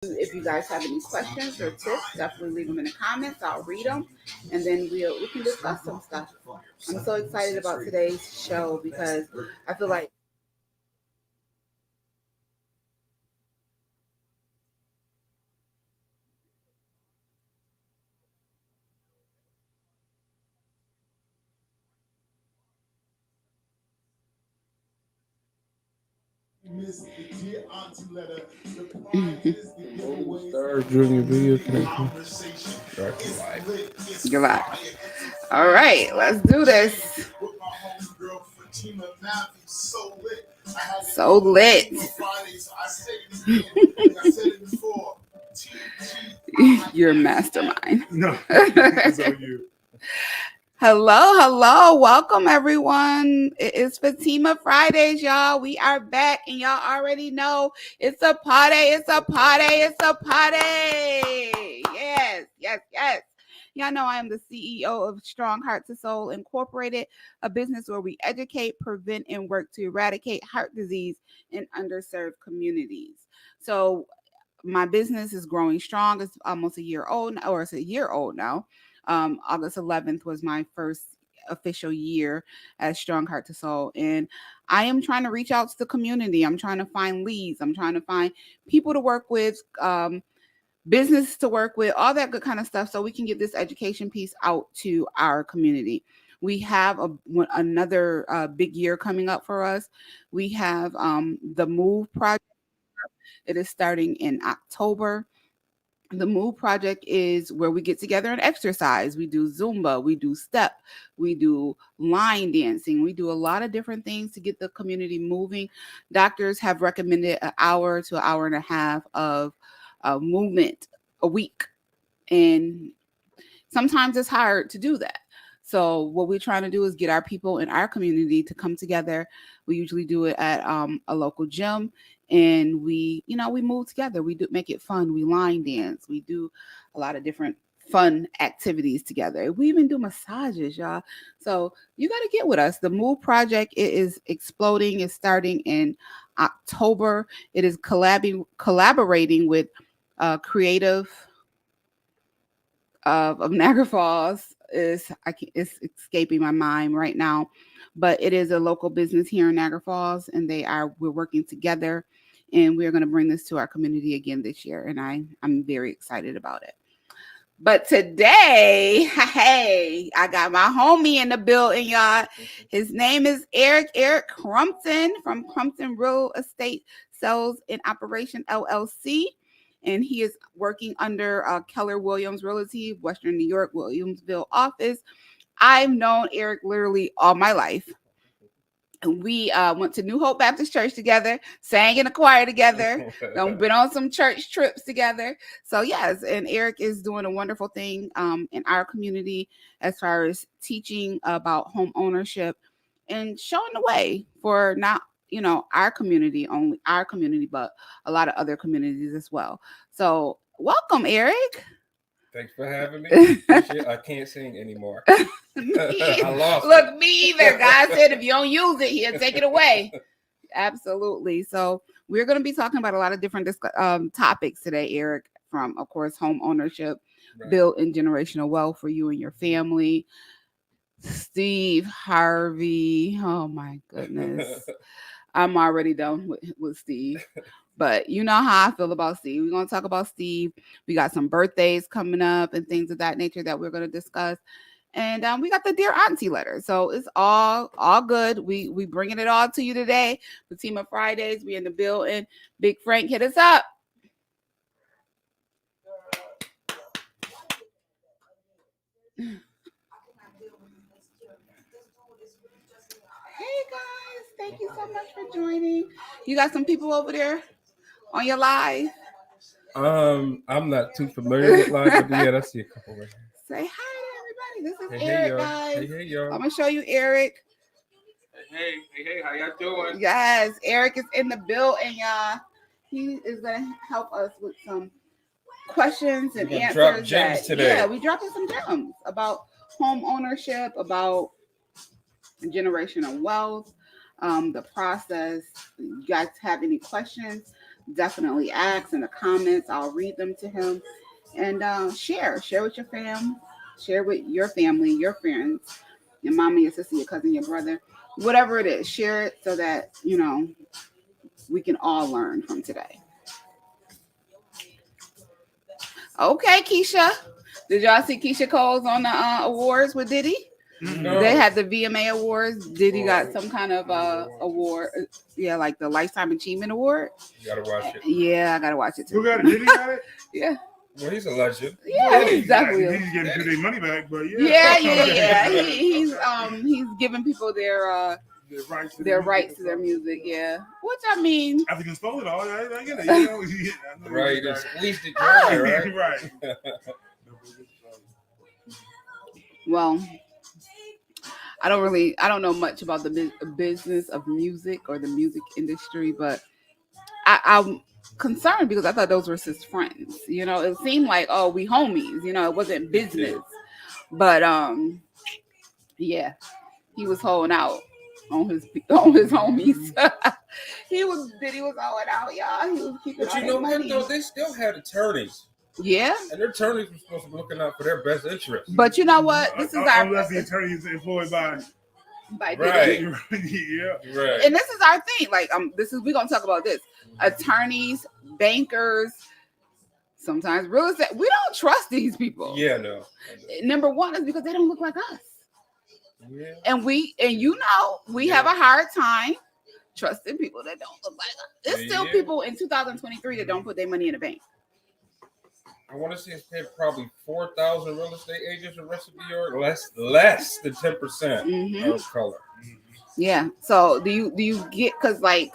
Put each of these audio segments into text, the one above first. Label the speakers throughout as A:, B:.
A: If you guys have any questions or tips, definitely leave them in the comments. I'll read them, and then we can discuss some stuff. I'm so excited about today's show because I feel like
B: Miss the Dear Auntie Letter, the prizes, the giveaways, Star Junior video conversation. It's lit, it's
A: goodbye.
B: fire.
A: All right, let's do this.
B: With my homegirl Fatima Matthews, so lit. I had to
A: So lit.
B: Fatima Fridays, so I said it again. Like I said it before.
A: You're a mastermind.
B: No, it's on you.
A: Hello. Welcome, everyone. It is Fatima Fridays, y'all. We are back, and y'all already know it's a party. It's a party. It's a party. Yes. Y'all know I am the CEO of Strong Heart to Soul Incorporated, a business where we educate, prevent, and work to eradicate heart disease in underserved communities. So my business is growing strong. It's almost a year old, or it's a year old now. August 11th was my first official year as Strong Heart to Soul, and I am trying to reach out to the community. I'm trying to find leads. I'm trying to find people to work with, business to work with, all that good kind of stuff, so we can get this education piece out to our community. We have another big year coming up for us. We have the Move Project. It is starting in October. The Move Project is where we get together and exercise. We do Zumba, we do step, we do line dancing, we do a lot of different things to get the community moving. Doctors have recommended an hour to an hour and a half of movement a week, and sometimes it's hard to do that. So what we're trying to do is get our people in our community to come together. We usually do it at a local gym, and we move together. We do make it fun. We line dance. We do a lot of different fun activities together. We even do massages, y'all. So you got to get with us. The Move Project, it is exploding. It's starting in October. It is collaborating with creative of Niagara Falls. It's escaping my mind right now, but it is a local business here in Niagara Falls, and we're working together, and we're going to bring this to our community again this year, and I'm very excited about it. But today, hey, I got my homie in the building, y'all. His name is Eric Crumpton from Crumpton Real Estate Sales and Operation LLC. And he is working under Keller Williams Realty, Western New York, Williamsville office. I've known Eric literally all my life. We went to New Hope Baptist Church together, sang in a choir together, been on some church trips together. So yes, and Eric is doing a wonderful thing in our community as far as teaching about home ownership and showing the way for not our community, only our community, but a lot of other communities as well. So welcome, Eric.
C: Thanks for having me. I can't sing anymore. I lost.
A: Look, me either. God said if you don't use it, he'll take it away. Absolutely. So we're going to be talking about a lot of different topics today, Eric, from, of course, home ownership, right, built-in generational wealth for you and your family. Steve Harvey. Oh, my goodness. I'm already done with Steve. But you know how I feel about Steve. We're going to talk about Steve. We got some birthdays coming up and things of that nature that we're going to discuss. And we got the Dear Auntie Letters. So it's all good. We bringing it all to you today. Fatima Fridays, we in the building. Big Frank, hit us up. Hey guys, thank you so much for joining. You got some people over there on your live?
C: I'm not too familiar with live, but yeah, I see a couple right here.
A: Say hi to everybody. This is Eric, guys.
C: Hey, y'all.
A: I'm gonna show you Eric.
C: Hey, how y'all doing?
A: Yes, Eric is in the building, y'all. He is gonna help us with some questions and answers.
C: Drop gems today.
A: Yeah, we dropping some gems about home ownership, about generational wealth, the process. You guys have any questions, definitely ask in the comments. I'll read them to him. And share with your fam, share with your family, your friends, your mommy, your sister, your cousin, your brother, whatever it is. Share it so that we can all learn from today. Okay, Keisha. Did y'all see Keisha Cole's on the awards with Diddy?
C: No.
A: They had the VMA awards. Diddy got some kind of award. Yeah, like the Lifetime Achievement Award.
C: You gotta watch it.
A: Yeah, I gotta watch it too.
B: Who got it? Diddy got it?
A: Yeah.
C: Well, he's a legend.
A: Yeah, he's definitely.
B: He's getting their money back, but yeah.
A: Yeah. He's giving people their rights to their music. Yeah, which I mean,
B: after you stole it all, I get it.
C: Right, and squeezed it dry, right?
B: Right.
A: Well, I don't know much about the business of music or the music industry, but I'm concerned because I thought those were his friends. It seemed like, oh, we homies. It wasn't business, but yeah, he was holding out on his homies. Diddy was holding out, y'all. He was keeping.
C: But you know what though? They still had attorneys.
A: Yeah,
C: and their attorneys were supposed to be looking out for their best interest.
A: But you know what? This is our
B: unless the attorney is employed by
A: Diddy.
B: Yeah,
C: right.
A: And this is our thing. Like, we're gonna talk about this. Attorneys, bankers, sometimes real estate. We don't trust these people.
C: Yeah, no.
A: Number one is because they don't look like us.
C: Yeah.
A: And we have a hard time trusting people that don't look like us. There's still people in 2023 that don't put their money in the bank.
C: I want to see us pay probably 4,000 real estate agents in the rest of New York, less than 10% of color.
A: Yeah. So do you get, because like,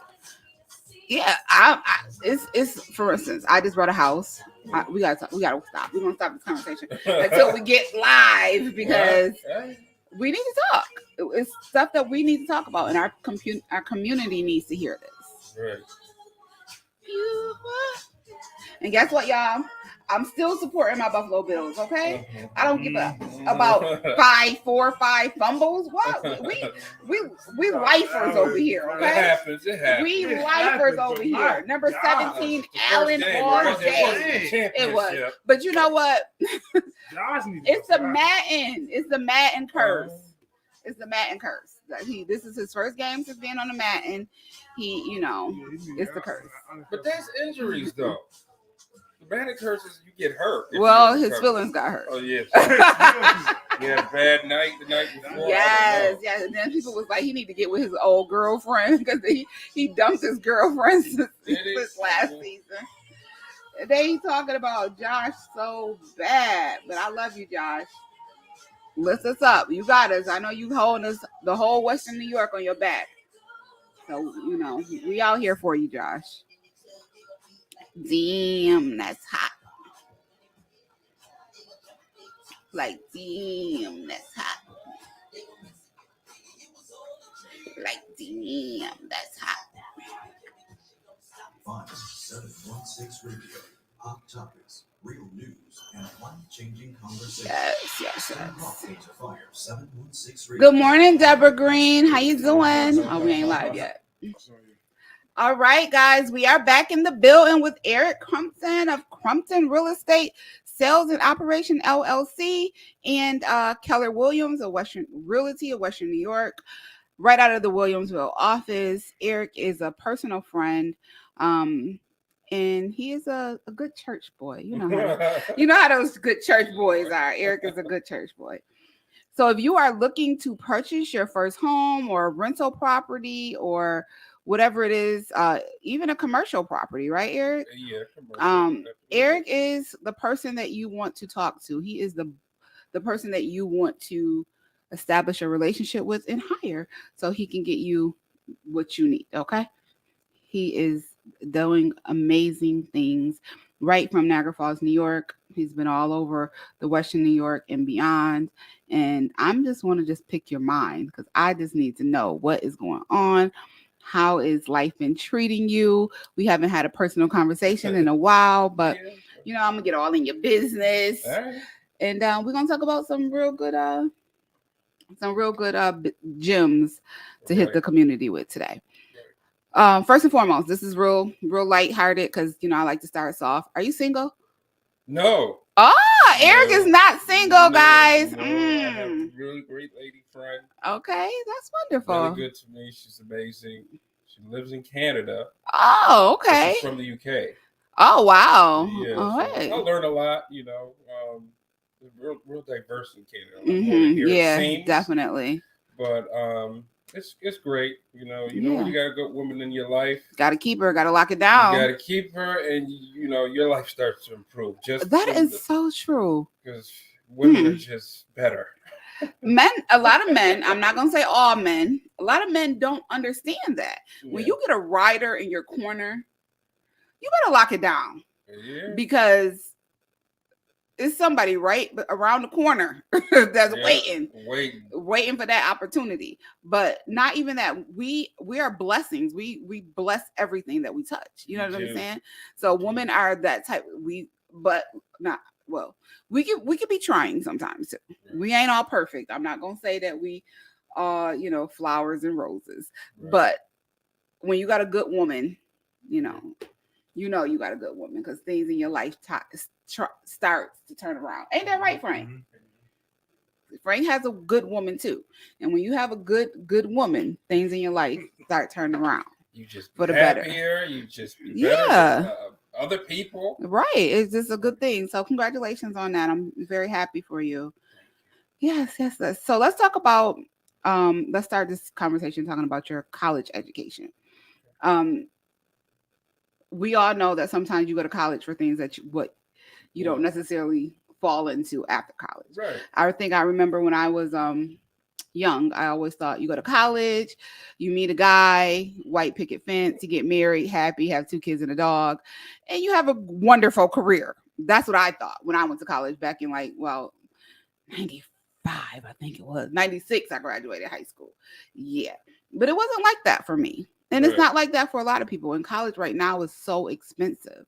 A: yeah, it's for instance, I just bought a house. We gotta stop. We're gonna stop this conversation until we get live because we need to talk. It's stuff that we need to talk about, and our community needs to hear this.
C: Right.
A: And guess what, y'all? I'm still supporting my Buffalo Bills, okay? I don't give up about 4 or 5 fumbles. What? We lifers over here, okay?
C: It happens.
A: We lifers over here. Number 17, Allen all day. It was. But you know what? It's the Madden. It's the Madden curse. It's the Madden curse. This is his first game since being on the Madden. It's the curse.
C: But there's injuries, though. The Madden curse is you get hurt.
A: Well, his feelings got hurt.
C: Oh, yes. Yeah, bad night the night before.
A: Yes. And then people was like, he need to get with his old girlfriend because he dumped his girlfriend since last season. They talking about Josh so bad, but I love you, Josh. Lift us up. You got us. I know you holding us, the whole Western New York, on your back. So, we out here for you, Josh. Damn, that's hot. Like, damn, that's hot. Like, damn, that's hot.
D: 5716 Radio. Hot topics, real news, and life-changing conversation.
A: Yes.
D: Fire 716
A: Good morning, Deborah Green. How you doing? Oh, we ain't live yet. All right, guys, we are back in the building with Eric Crumpton of Crumpton Real Estate Sales and Operation LLC and Keller Williams of Western Realty of Western New York, right out of the Williamsville office. Eric is a personal friend, and he is a good church boy. You know how those good church boys are. Eric is a good church boy. So if you are looking to purchase your first home or rental property or whatever it is, even a commercial property, right, Eric?
C: Yeah, commercial.
A: Eric is the person that you want to talk to. He is the person that you want to establish a relationship with and hire so he can get you what you need, okay? He is doing amazing things right from Niagara Falls, New York. He's been all over the Western New York and beyond. And I'm just want to just pick your mind because I just need to know what is going on. How is life been treating you? We haven't had a personal conversation in a while, but I'm gonna get all in your business, and we're gonna talk about some real good gems to hit the community with today. First and foremost, this is real lighthearted because I like to start soft. Are you single?
C: No.
A: Oh, Eric is not single, guys.
C: No, I have a really great lady friend.
A: Okay, that's
C: Really
A: wonderful.
C: good to me. She's amazing. She lives in Canada.
A: Oh, okay.
C: She's from the UK.
A: Oh, wow.
C: Yeah,
A: All
C: so
A: right.
C: I learned a lot. Real diverse in Canada. A lot more than here
A: Yeah,
C: it seems.
A: definitely.
C: But it's great. You know when you got a good woman in your life.
A: Got to keep her. Got to lock it down.
C: You got to keep her, and your life starts to improve.
A: That is so true.
C: Because women are just better.
A: Men, a lot of men, I'm not going to say all men, a lot of men don't understand that. Yeah. When you get a rider in your corner, you better lock it down.
C: Yeah.
A: Because it's somebody right around the corner that's waiting for that opportunity. But not even that. We are blessings. We bless everything that we touch. You know what I'm saying? So women are that type. We could be trying sometimes too. Right. We ain't all perfect. I'm not gonna say that we are, flowers and roses. Right. But when you got a good woman, you got a good woman because things in your life starts to turn around. Ain't that right, Frank? Mm-hmm. Frank has a good woman too, and when you have a good woman, things in your life start turning around.
C: You just
A: for the
C: happier,
A: better.
C: You just be better with, other people.
A: Right, it's just a good thing. So congratulations on that. I'm very happy for you. Yes. So let's talk about. Let's start this conversation talking about your college education. We all know that sometimes you go to college for things that you don't necessarily fall into after college.
C: Right.
A: I remember when I was young, I always thought you go to college, you meet a guy, white picket fence, you get married, happy, have 2 kids and a dog, and you have a wonderful career. That's what I thought when I went to college back in 95, I think it was 96. I graduated high school. Yeah, but it wasn't like that for me. And it's not like that for a lot of people. And college right now is so expensive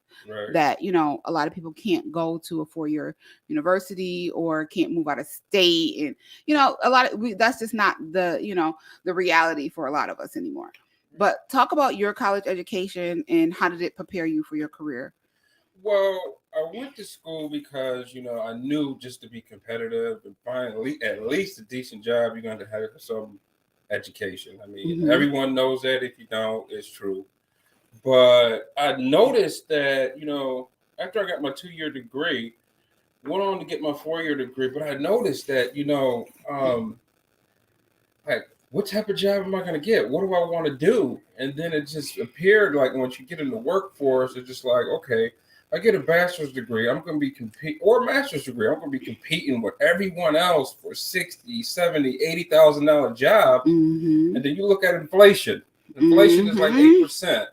A: that, a lot of people can't go to a 4-year university or can't move out of state. And, that's just not the reality for a lot of us anymore. But talk about your college education and how did it prepare you for your career?
C: Well, I went to school because, I knew just to be competitive and find at least a decent job, you're going to have some education. I mean, everyone knows that. If you don't, it's true. But I noticed that, after I got my 2-year degree, went on to get my 4-year degree, but I noticed that, what type of job am I going to get? What do I want to do? And then it just appeared like once you get in the workforce, it's just like, okay, I get a bachelor's degree, I'm going to be or a master's degree, I'm going to be competing with everyone else for $60,000, $70,000, $80,000 job. And then you look at inflation. Inflation is like 8%.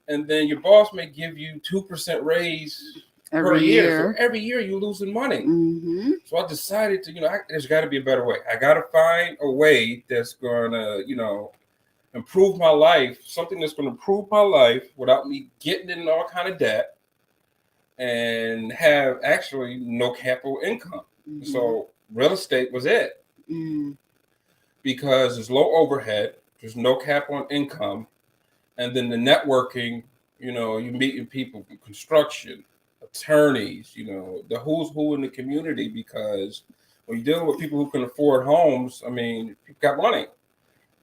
C: And then your boss may give you 2% raise per year. So every year you're losing money. So I decided to, there's got to be a better way. I got to find a way that's going to, improve my life, something that's going to improve my life without me getting in all kind of debt. And have actually no capital income. So real estate was it. Because there's low overhead, there's no capital income, and then the networking, you're meeting people from construction, attorneys, the who's who in the community, because when you're dealing with people who can afford homes, I mean, you've got money.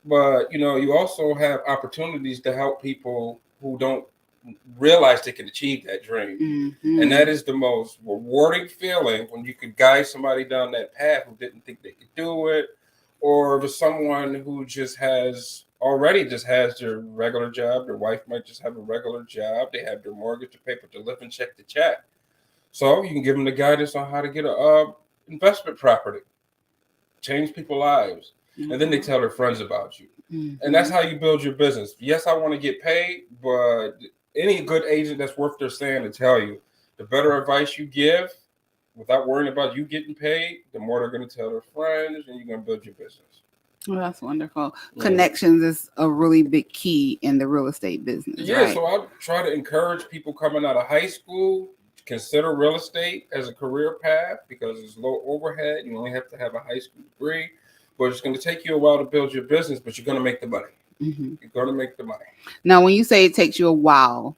C: But, you also have opportunities to help people who don't realize they can achieve that dream. And that is the most rewarding feeling when you could guide somebody down that path who didn't think they could do it, or to someone who just has their regular job. Their wife might just have a regular job. They have their mortgage to pay, but they're living check to check. So you can give them the guidance on how to get a investment property, change people's lives. And then they tell their friends about you. And that's how you build your business. Yes, I want to get paid, but any good agent that's worth their saying to tell you, the better advice you give without worrying about you getting paid, the more they're going to tell their friends, and you're going to build your business.
A: Well, that's wonderful. Connections is a really big key in the real estate business.
C: Yeah, right? So I try to encourage people coming out of high school to consider real estate as a career path because it's low overhead. You only have to have a high school degree, but it's going to take you a while to build your business, but you're going to make the money.
A: Mm-hmm.
C: You're going to make the money.
A: Now, when you say it takes you a while,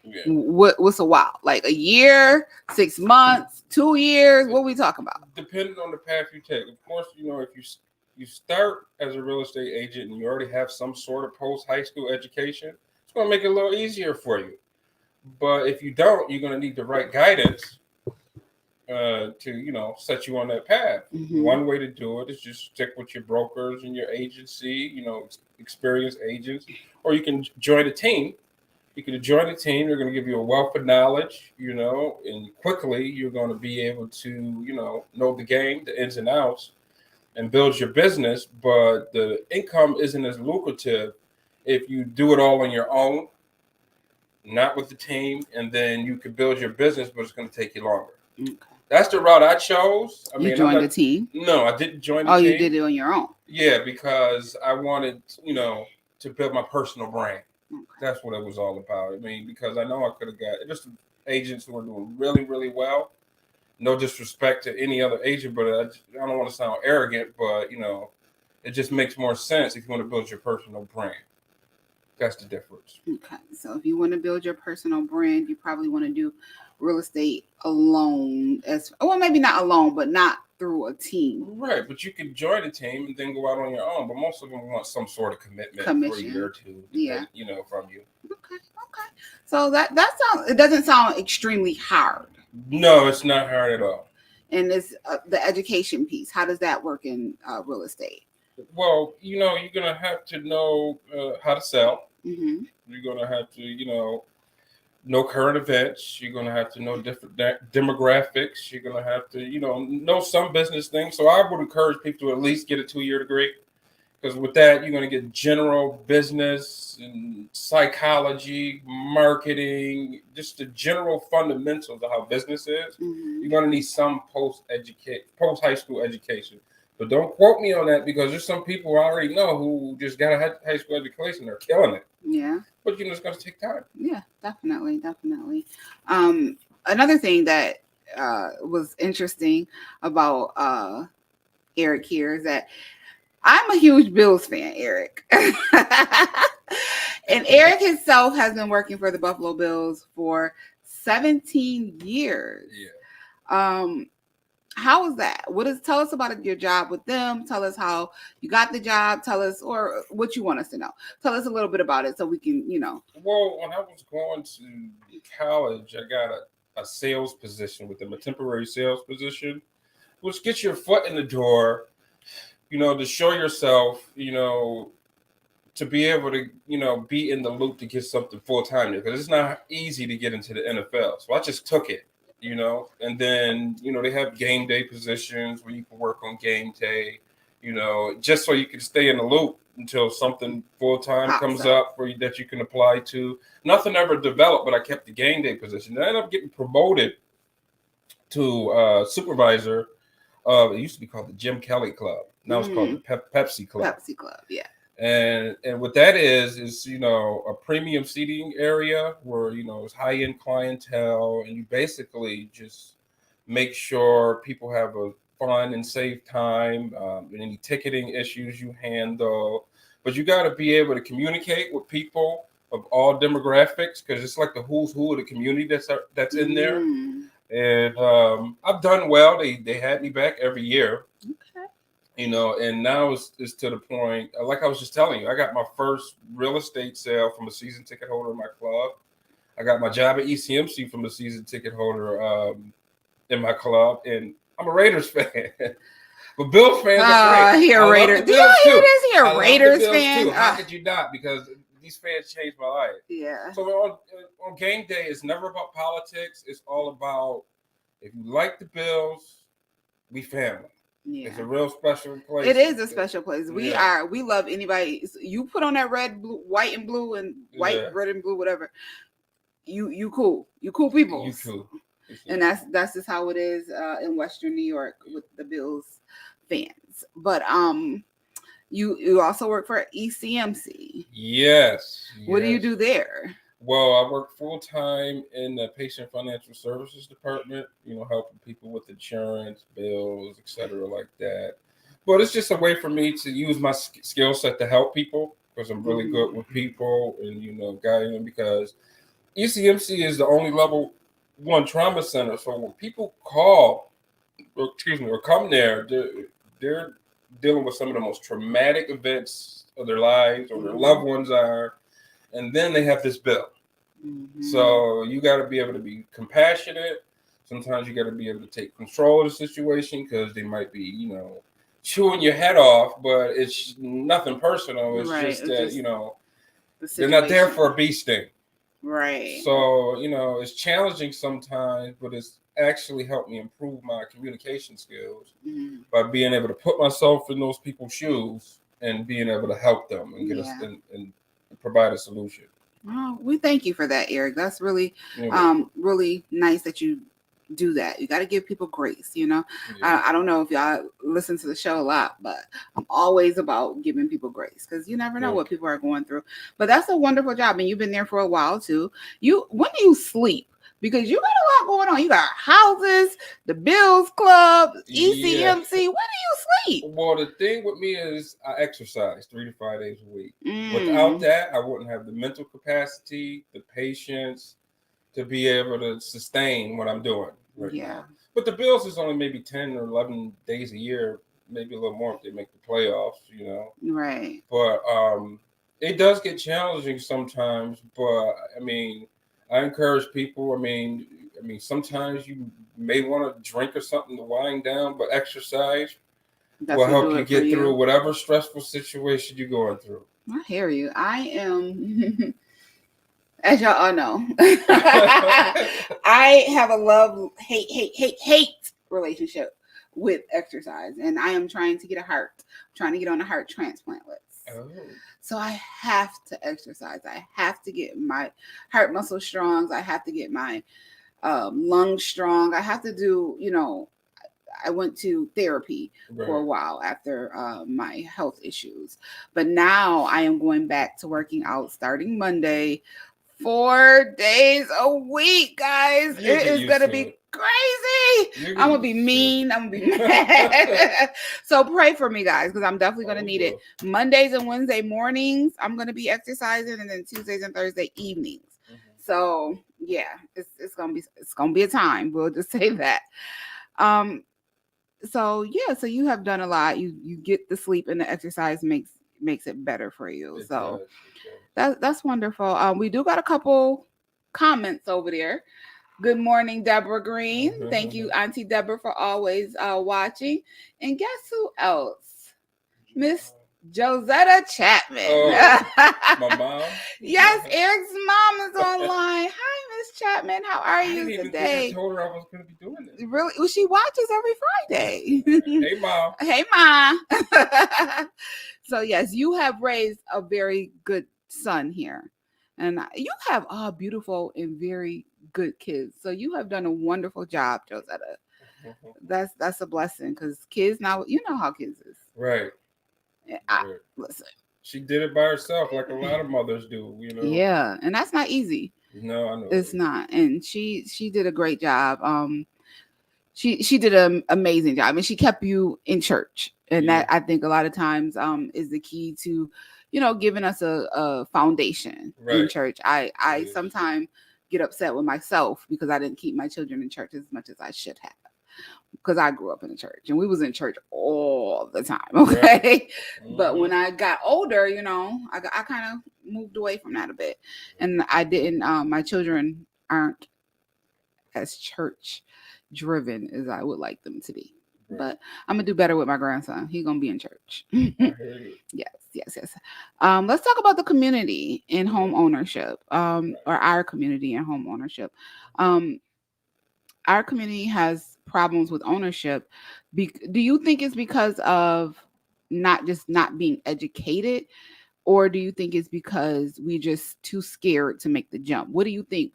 C: Yeah.
A: what's a while? Like a year, 6 months, 2 years? What are we talking about?
C: Depending on the path you take. Of course, if you start as a real estate agent and you already have some sort of post high school education, it's going to make it a little easier for you. But if you don't, you're going to need the right guidance to set you on that path.
A: Mm-hmm.
C: One way to do it is just stick with your brokers and your agency, experienced agents, or you can join a team. You can join a team. They're going to give you a wealth of knowledge, and quickly you're going to be able to, know the game, the ins and outs, and build your business. But the income isn't as lucrative if you do it all on your own, not with the team, and then you could build your business, but it's going to take you longer.
A: Okay.
C: That's the route I chose.
A: You joined the team?
C: No, I didn't join the
A: team.
C: team.
A: Oh, you did it on your own?
C: Yeah, because I wanted, to build my personal brand. Okay. That's what it was all about. I mean, because I know I could have got just agents who are doing really, really well. No disrespect to any other agent, but I don't want to sound arrogant, but, it just makes more sense if you want to build your personal brand. That's the difference.
A: Okay. So if you want to build your personal brand, you probably want to do real estate alone, maybe not alone, but not through a team.
C: Right, but you can join a team and then go out on your own. But most of them want some sort of commission for a year or two, from you.
A: Okay. So that sounds. It doesn't sound extremely hard.
C: No, it's not hard at all.
A: And it's the education piece. How does that work in real estate?
C: Well, you're gonna have to know how to sell.
A: Mm-hmm.
C: You're gonna have to, know current events. You're going to have to know different demographics. You're going to have to, know some business things. So I would encourage people to at least get a 2-year degree, because with that, you're going to get general business and psychology, marketing, just the general fundamentals of how business is. Mm-hmm. You're going to need some post high school education. But don't quote me on that, because there's some people I already know who just got a high school education. They're killing it.
A: Yeah.
C: But it's going to take time.
A: Yeah, definitely. Another thing that was interesting about Eric here is that I'm a huge Bills fan, Eric. And Eric himself has been working for the Buffalo Bills for 17 years.
C: Yeah.
A: How was that? Tell us about your job with them. Tell us how you got the job. Tell us, or what you want us to know. Tell us a little bit about it so we can,
C: Well, when I was going to college, I got a sales position with them, a temporary sales position, which gets your foot in the door, to show yourself, to be able to, be in the loop to get something full time there, because it's not easy to get into the NFL. So I just took it. And then, they have game day positions where you can work on game day, just so you can stay in the loop until something full-time comes up for you that you can apply to. Nothing ever developed, but I kept the game day position. I ended up getting promoted to supervisor of, it used to be called the Jim Kelly Club. Now it's called the Pepsi Club.
A: Pepsi Club, yeah.
C: And what that is a premium seating area where, it's high-end clientele, and you basically just make sure people have a fun and safe time. Any ticketing issues you handle, but you got to be able to communicate with people of all demographics, because it's like the who's who of the community that's in there. And I've done well. They had me back every year.
A: Okay.
C: And now it's to the point, like I was just telling you, I got my first real estate sale from a season ticket holder in my club. I got my job at ECMC from a season ticket holder in my club, and I'm a Raiders fan. But Bills fans are great.
A: Here, Raiders. Do you hear this here, Raiders fan?
C: How could you not? Because these fans changed my life.
A: Yeah.
C: So on game day, it's never about politics. It's all about, if you like the Bills, we family. Yeah. It's a real special place.
A: It is a special place. We love anybody. You put on that red, blue, white and blue, and white, red and blue, whatever. You cool. You cool people.
C: You cool.
A: And that's just how it is in Western New York with the Bills fans. But you also work for ECMC.
C: Yes.
A: What do you do there?
C: Well, I work full-time in the patient financial services department, helping people with insurance, bills, etc., like that. But it's just a way for me to use my skill set to help people. because I'm really good with people and guiding them, because ECMC is the only level 1 trauma center. So when people call, or come there, they're dealing with some of the most traumatic events of their lives, or their loved ones are, and then they have this bill. So you got to be able to be compassionate. Sometimes you got to be able to take control of the situation, because they might be, chewing your head off, but it's nothing personal. It's just that, they're not there for a bee sting.
A: Right.
C: So, it's challenging sometimes, but it's actually helped me improve my communication skills by being able to put myself in those people's shoes and being able to help them and get us and provide a solution.
A: Oh, we thank you for that, Eric. That's really, really nice that you do that. You got to give people grace. I don't know if y'all listen to the show a lot, but I'm always about giving people grace, because you never know what people are going through. But that's a wonderful job, and you've been there for a while too. When do you sleep? Because you got a lot going on. You got houses, the Bills Club, ECMC. When do you sleep?
C: Well, the thing with me is I exercise 3 to 5 days a week. Without that, I wouldn't have the mental capacity, the patience to be able to sustain what I'm doing right now. But the Bills is only maybe 10 or 11 days a year, maybe a little more if they make the playoffs,
A: Right.
C: But it does get challenging sometimes. But I encourage people. Sometimes you may want to drink or something to wind down, but exercise will help you get through whatever stressful situation you're going through.
A: I hear you. I am, as y'all all know, I have a love-hate relationship with exercise, and I am trying to get on a heart transplant list.
C: Oh.
A: So I have to exercise. I have to get my heart muscle strong. I have to get my lungs strong. I have to do, I went to therapy for a while after my health issues. But now I am going back to working out starting Monday, 4 days a week, guys. It is going to be crazy. I'm going to be mean. I'm going to be mad. So pray for me, guys, because I'm definitely going to need it. Mondays and Wednesday mornings, I'm going to be exercising, and then Tuesdays and Thursday evenings. So yeah, it's gonna be a time. We'll just say that. So you have done a lot. You get the sleep, and the exercise makes it better for you. That's wonderful. We do got a couple comments over there. Good morning, Deborah Green. Thank you, Auntie Deborah, for always watching. And guess who else? Miss Josetta Chapman.
C: My mom?
A: Yes, Eric's mom is online. Hi, Miss Chapman. How are you today?
C: Think I told her I was going to be doing this.
A: Really? Well, she watches every Friday.
C: Hey, Mom.
A: Hey, Mom. So, yes, you have raised a very good son here. And you have beautiful and very good kids. So you have done a wonderful job, Josetta. That's a blessing, because kids now, you know how kids is.
C: Right.
A: Listen.
C: She did it by herself, like a lot of mothers do,
A: Yeah, and that's not easy.
C: No, I know.
A: It's not. And she did a great job. She did an amazing job, and she kept you in church. And that, I think, a lot of times is the key to, giving us a foundation in church. I sometimes get upset with myself because I didn't keep my children in church as much as I should have. Because I grew up in the church, and we was in church all the time. Okay. But when I got older, I kind of moved away from that a bit, and I didn't, my children aren't as church driven as I would like them to be. But I'm gonna do better with my grandson. He's gonna be in church. Yes. Let's talk about the community in home ownership, or our community in home ownership. Our community has problems with ownership. Do you think it's because of not being educated, or do you think it's because we're just too scared to make the jump? What do you think,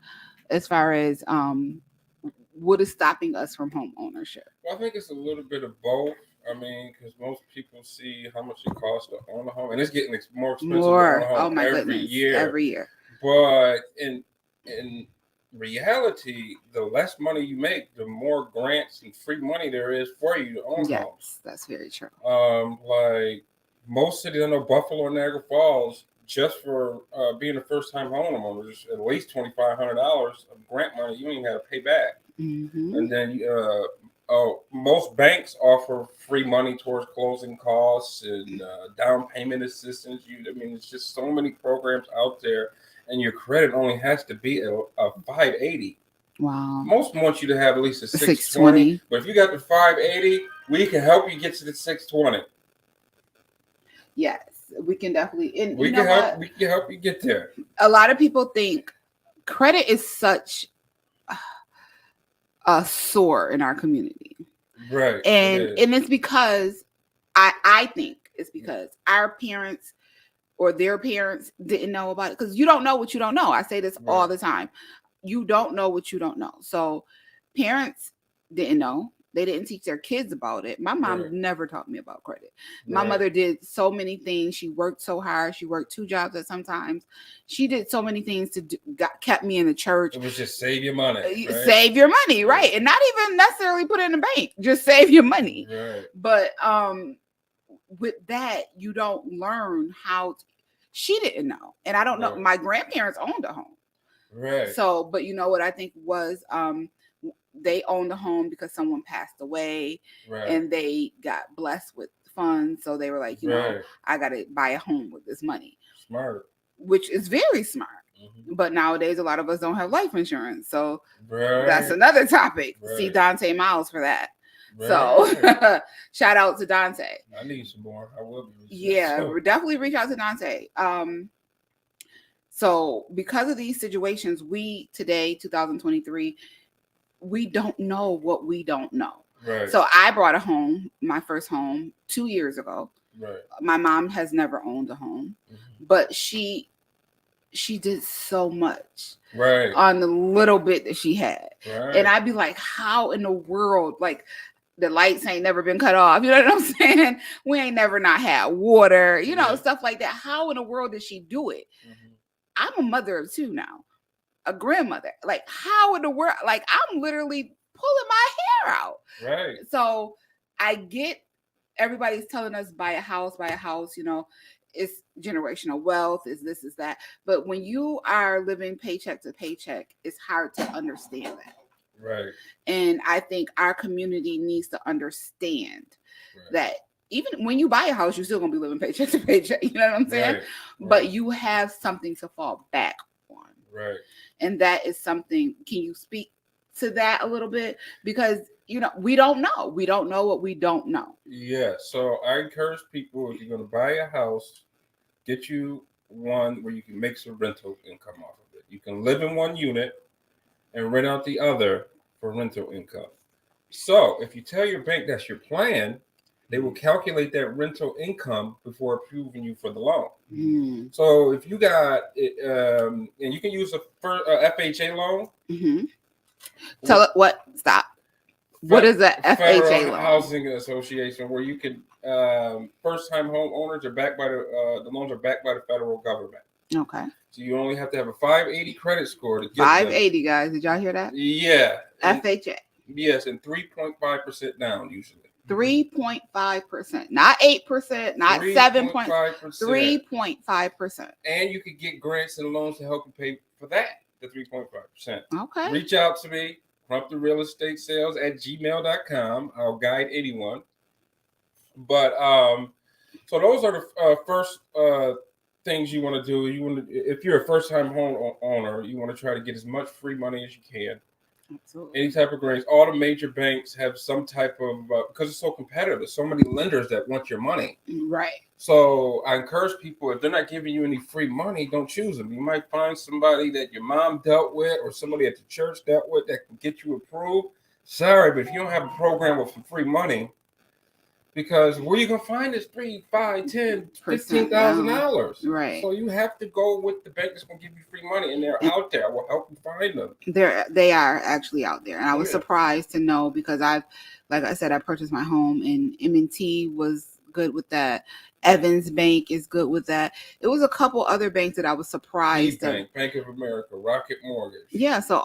A: as far as what is stopping us from home ownership?
C: Well, I think it's a little bit of both. Because most people see how much it costs to own a home, and it's getting more expensive to own a home every year. But in reality, the less money you make, the more grants and free money there is for you to own homes.
A: That's very true.
C: Like most cities, I know Buffalo and Niagara Falls, just for being a first-time homeowner, there's at least $2,500 of grant money you ain't got to pay back.
A: Mm-hmm.
C: And then most banks offer free money towards closing costs and down payment assistance. I mean, it's just so many programs out there, and your credit only has to be a 580.
A: Wow.
C: Most want you to have at least a 620. But if you got the 580, we can help you get to the 620.
A: Yes, we can definitely. And
C: we can help you get there.
A: A lot of people think credit is such a sore in our community,
C: right?
A: And it's because I think it's because our parents or their parents didn't know about it, because you don't know what you don't know. I say this all the time. You don't know what you don't know. So parents didn't know. They didn't teach their kids about it. My mom never taught me about credit. My mother did so many things. She worked so hard. She worked 2 jobs at sometimes. She did so many things kept me in the church.
C: It was just save your money. Right?
A: Save your money, right? And not even necessarily put it in the bank. Just save your money.
C: Right.
A: But with that, you don't learn how. She didn't know. And I don't know. My grandparents owned a home.
C: Right.
A: So, but you know what I think was they owned a home because someone passed away, and they got blessed with funds. So they were like, you know, I got to buy a home with this money.
C: Smart.
A: Which is very smart. Mm-hmm. But nowadays, a lot of us don't have life insurance. So that's another topic. See Dante Miles for that. So shout out to Dante.
C: I need some more. I will be.
A: Yeah, definitely reach out to Dante. So because of these situations, we today, 2023, we don't know what we don't know.
C: Right.
A: So I bought a home, my first home, 2 years ago.
C: Right.
A: My mom has never owned a home, but she did so much on the little bit that she had. Right. And I'd be like, how in the world, like, the lights ain't never been cut off. You know what I'm saying? We ain't never not had water, you know, stuff like that. How in the world did she do it? I'm a mother of 2 now, a grandmother. Like, how in the world? Like, I'm literally pulling my hair out.
C: Right.
A: So I get everybody's telling us buy a house, you know, it's generational wealth, is this, is that. But when you are living paycheck to paycheck, it's hard to understand that.
C: Right.
A: And I think our community needs to understand that even when you buy a house, you're still going to be living paycheck to paycheck. You know what I'm saying? Right. But you have something to fall back on.
C: Right.
A: And that is something. Can you speak to that a little bit? Because, you know, we don't know. We don't know what we don't know.
C: Yeah. So I encourage people, if you're going to buy a house, get you one where you can make some rental income off of it. You can live in one unit and rent out the other for rental income. So if you tell your bank that's your plan, they will calculate that rental income before approving you for the loan. So if you got it, and you can use a FHA loan.
A: Tell it what? Stop. What is a FHA loan?
C: Housing Association, where you can first-time homeowners are backed by the loans are backed by the federal government.
A: Okay.
C: So you only have to have a 580 credit score to get
A: 580, guys. Did y'all hear that?
C: Yeah.
A: FHA.
C: Yes, and 3.5% down usually.
A: 3.5%, not 8%, not 7.5%, 3.5%.
C: And you could get grants and loans to help you pay for that, the 3.5%.
A: Okay.
C: Reach out to me, promptrealestatesales@gmail.com. I'll guide anyone. But so those are the first things you want to do. If you're a first-time home owner, you want to try to get as much free money as you can.
A: Absolutely.
C: Any type of grants. All the major banks have some type of because it's so competitive. There's so many lenders that want your money.
A: Right.
C: So I encourage people, if they're not giving you any free money, don't choose them. You might find somebody that your mom dealt with or somebody at the church dealt with that can get you approved. Sorry, but if you don't have a program with some free money, because where you gonna find this $3, $5, $10, $15,000?
A: Right.
C: So you have to go with the bank that's gonna give you free money, and they're out there. I will help you find them.
A: They are actually out there, and I was surprised to know, because like I said, I purchased my home, and M&T was good with that. Evans Bank is good with that. It was a couple other banks that I was surprised.
C: Bank of America, Rocket Mortgage.
A: Yeah, so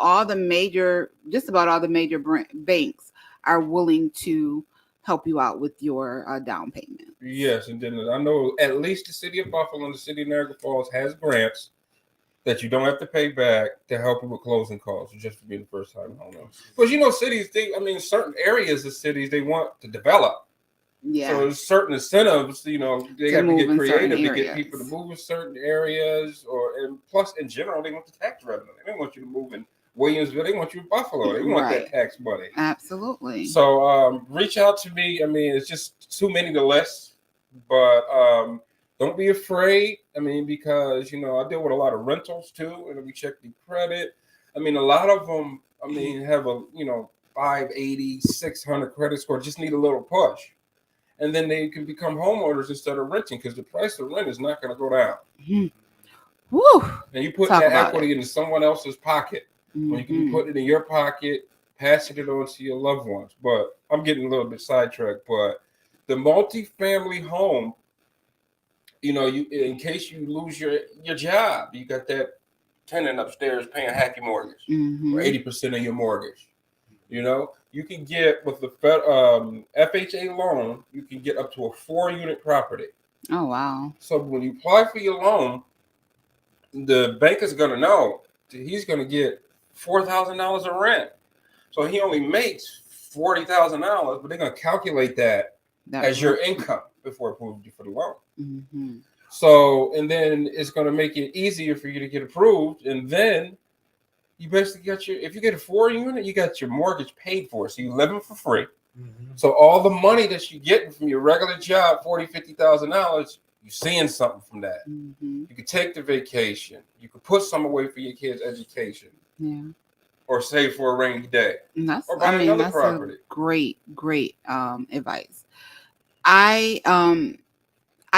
A: just about all the major banks are willing to help you out with your down payment.
C: Yes, and then I know at least the city of Buffalo and the city of Niagara Falls has grants that you don't have to pay back to help you with closing costs just for being the first time homeowner. Because cities, certain areas of cities they want to develop.
A: Yeah.
C: So there's certain incentives, they have to get creative to get
A: areas.
C: people to move in certain areas, and plus in general they want the tax revenue. They don't want you to move in Williamsville. They want you in Buffalo. They want that tax money.
A: Absolutely.
C: So reach out to me. I mean, it's just too many to list, but don't be afraid. I mean, because I deal with a lot of rentals too, and we check the credit. I mean, a lot of them, have a 580, 600 credit score. Just need a little push, and then they can become homeowners instead of renting because the price of rent is not going to go down.
A: Mm-hmm. Woo!
C: And you put that equity into someone else's pocket. When you can put it in your pocket, passing it on to your loved ones. But I'm getting a little bit sidetracked. But the multifamily home, you in case you lose your job, you got that tenant upstairs paying half your mortgage or 80% of your mortgage. You can get with the FHA loan, you can get up to a 4-unit property.
A: Oh wow!
C: So when you apply for your loan, the bank is going to know he's going to get $4,000 of rent. So he only makes $40,000, but they're going to calculate that as your income before approving you for the loan.
A: Mm-hmm.
C: So, and then it's going to make it easier for you to get approved. And then you basically got if you get a 4-unit, you got your mortgage paid for. So you're living for free. Mm-hmm. So all the money that you're getting from your regular job, $40,000, $50,000, you're seeing something from that. Mm-hmm. You could take the vacation. You could put some away for your kids' education. Yeah. Or save for a rainy day. Or buy another property.
A: Great advice. I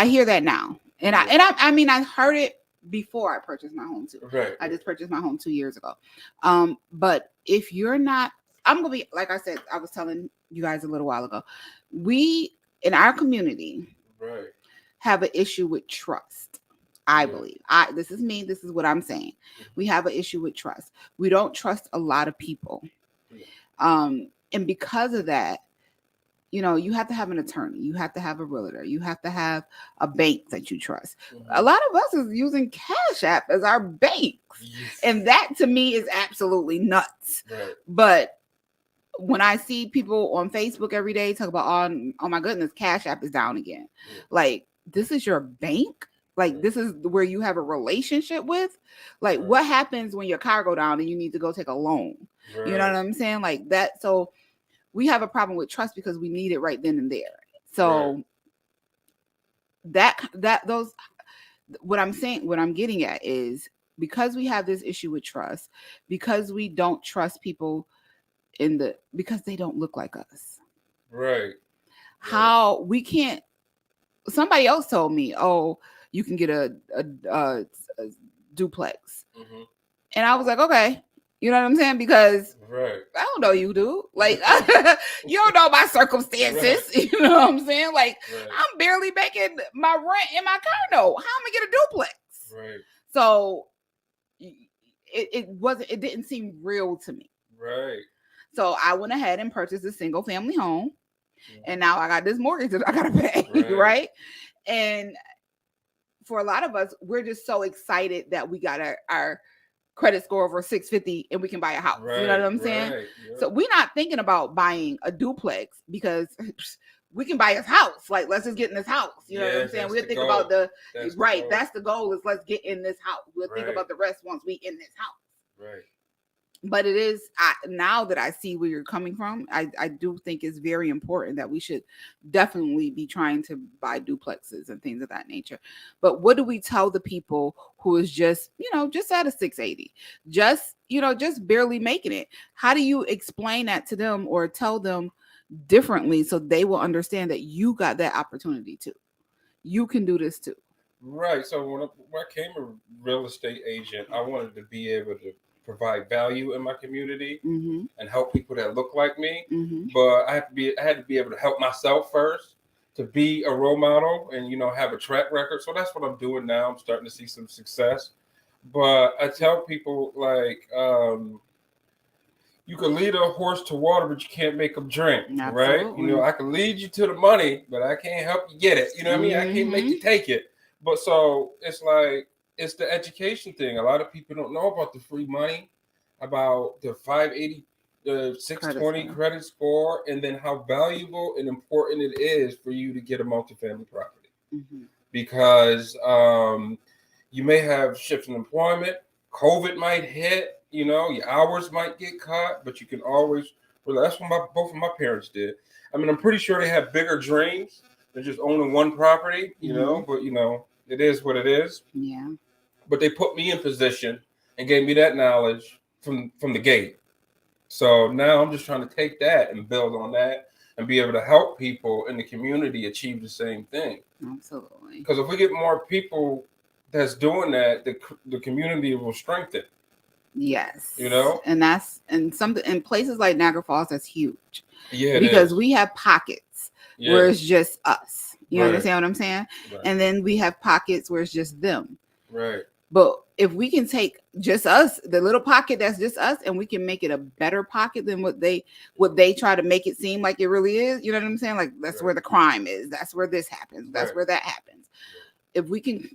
A: hear that now. And I heard it before I purchased my home too.
C: Right.
A: I just purchased my home 2 years ago. But if you're not, I'm gonna be, like I said, I was telling you guys a little while ago, we in our community have an issue with trust. I believe. This is me. This is what I'm saying. We have an issue with trust. We don't trust a lot of people. And because of that, you have to have an attorney. You have to have a realtor. You have to have a bank that you trust. Mm-hmm. A lot of us is using Cash App as our banks. Yes. And that to me is absolutely nuts. Right. But when I see people on Facebook every day talk about, oh my goodness, Cash App is down again. Yeah. Like, this is your bank? Like, this is where you have a relationship with? Like, what happens when your car go down and you need to go take a loan? Right. You know what I'm saying? Like that. So we have a problem with trust because we need it right then and there. So what I'm getting at is because we have this issue with trust, because we don't trust people because they don't look like us.
C: Right.
A: How we can't, somebody else told me, oh, you can get a duplex. Mm-hmm. And I was like, okay. You know what I'm saying? Because I don't know you, dude. Like, you don't know my circumstances. Right. You know what I'm saying? Like, I'm barely making my rent in my condo. How am I gonna get a duplex? Right. So it didn't seem real to me.
C: Right.
A: So I went ahead and purchased a single family home. Mm-hmm. And now I got this mortgage that I gotta pay. Right. And for a lot of us, we're just so excited that we got our credit score over 650 and we can buy a house. You know what I'm saying? Yeah. So we're not thinking about buying a duplex because we can buy this house. Like, let's just get in this house. You know what I'm saying? We'll think about that's the goal is let's get in this house. We'll think about the rest once we in this house. Right. But it is, now that I see where you're coming from, I do think it's very important that we should definitely be trying to buy duplexes and things of that nature. But what do we tell the people who is just at a 680, just barely making it? How do you explain that to them or tell them differently so they will understand that you got that opportunity too? You can do this too.
C: Right. So when I came a real estate agent, I wanted to be able to provide value in my community and help people that look like me. Mm-hmm. But I had to be able to help myself first to be a role model and, have a track record. So that's what I'm doing now. I'm starting to see some success. But I tell people, like, you can lead a horse to water, but you can't make him drink, right?
A: Absolutely.
C: You know, I can lead you to the money, but I can't help you get it. You know what I mean? I can't make you take it. But so it's like, it's the education thing. A lot of people don't know about the free money, about the 580, the 620 credit score, and then how valuable and important it is for you to get a multifamily property. Because you may have shifts in employment, COVID might hit, you know, your hours might get cut, but you can always, well, that's what both of my parents did. I mean, I'm pretty sure they had bigger dreams than just owning one property, you know, but, you know, it is what it is.
A: Yeah.
C: But they put me in position and gave me that knowledge from the gate. So now I'm just trying to take that and build on that and be able to help people in the community achieve the same thing.
A: Absolutely.
C: Because if we get more people that's doing that, the community will strengthen.
A: Yes.
C: You know?
A: And that's in places like Niagara Falls, that's huge.
C: Yeah.
A: Because we have pockets where it's just us. You
C: Right.
A: understand what I'm saying?
C: Right.
A: And then we have pockets where it's just them.
C: Right.
A: But if we can take just us, the little pocket that's just us, and we can make it a better pocket than what they try to make it seem like it really is, you know what I'm saying? Like that's where the crime is, that's where this happens, that's where that happens. If we can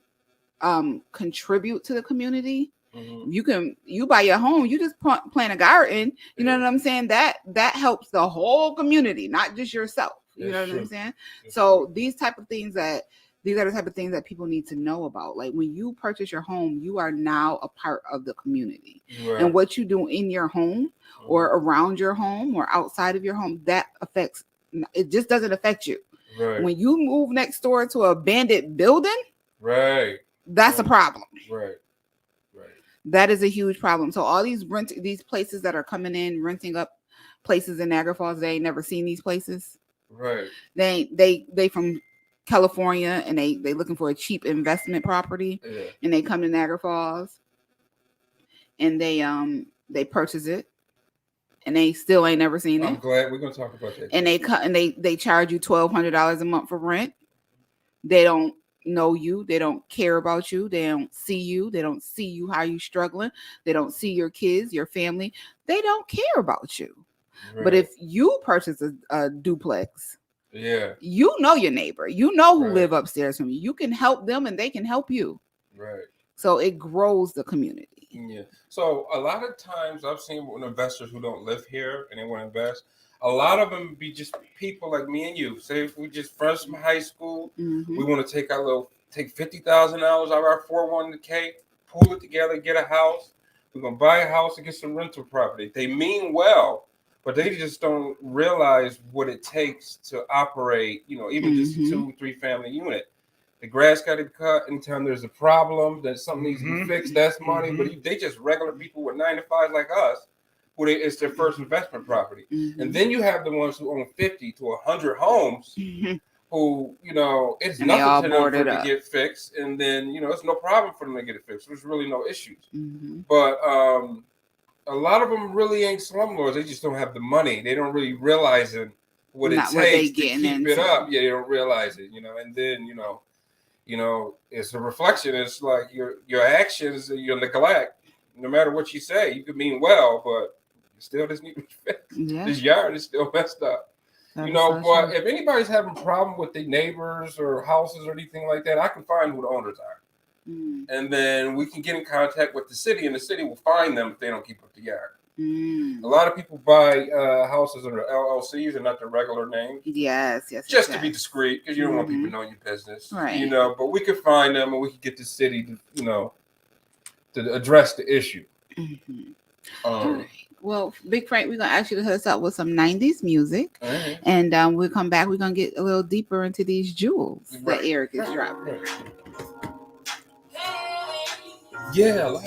A: contribute to the community, you buy your home, you just plant a garden, you know what I'm saying? That helps the whole community, not just yourself. You know what I'm saying? So these are the type of things that people need to know about. Like when you purchase your home, you are now a part of the community. Right. And what you do in your home or around your home or outside of your home, it just doesn't affect you. Right. When you move next door to an abandoned building, that's a problem. Right. That is a huge problem. So all these places that are coming in, renting up places in Niagara Falls, they ain't never seen these places. Right. They from California and they looking for a cheap investment property, and they come to Niagara Falls and they purchase it and they still ain't never seen it.
C: I'm glad we're gonna talk about that.
A: And they charge you $1,200 a month for rent. They don't know you, they don't care about you, they don't see you how you struggling, they don't see your kids, your family, they don't care about you. Right. But if you purchase a duplex, you know your neighbor, you know who live upstairs from you, you can help them and they can help you. Right. So it grows the community.
C: Yeah. So a lot of times I've seen with investors who don't live here and they want to invest, a lot of them be just people like me and you. Say if we just friends from high school, we want to take $50,000 out of our 401k, pull it together, get a house. We're gonna buy a house and get some rental property. They mean well, but they just don't realize what it takes to operate, you know, even just a 2-3 family unit. The grass got to be cut anytime there's a problem, that something needs to be fixed, that's money. But they just regular people with 9 to 5 like us, who it's their first investment property. And then you have the ones who own 50 to 100 homes who, you know, it's nothing to them for to get fixed. And then, you know, it's no problem for them to get it fixed. There's really no issues. But a lot of them really ain't slumlords. They just don't have the money. They don't really realize what it takes to keep it up. Yeah, they don't realize it, you know. And then, you know, it's a reflection. It's like your actions, your neglect. No matter what you say, you could mean well, but you still just need to be fixed. This yard is still messed up. You know, but if anybody's having a problem with their neighbors or houses or anything like that, I can find who the owners are. And then we can get in contact with the city, and the city will find them if they don't keep up the yard. A lot of people buy houses under LLCs and not their regular names. Yes. Just to be discreet, because you don't want people to know your business. Right. You know, but we could find them and we could get the city to, you know, to address the issue. All right.
A: Well, Big Frank, we're going to ask you to hook us up with some 90s music. And we'll come back. We're going to get a little deeper into these jewels that Eric is dropping.
C: Yeah.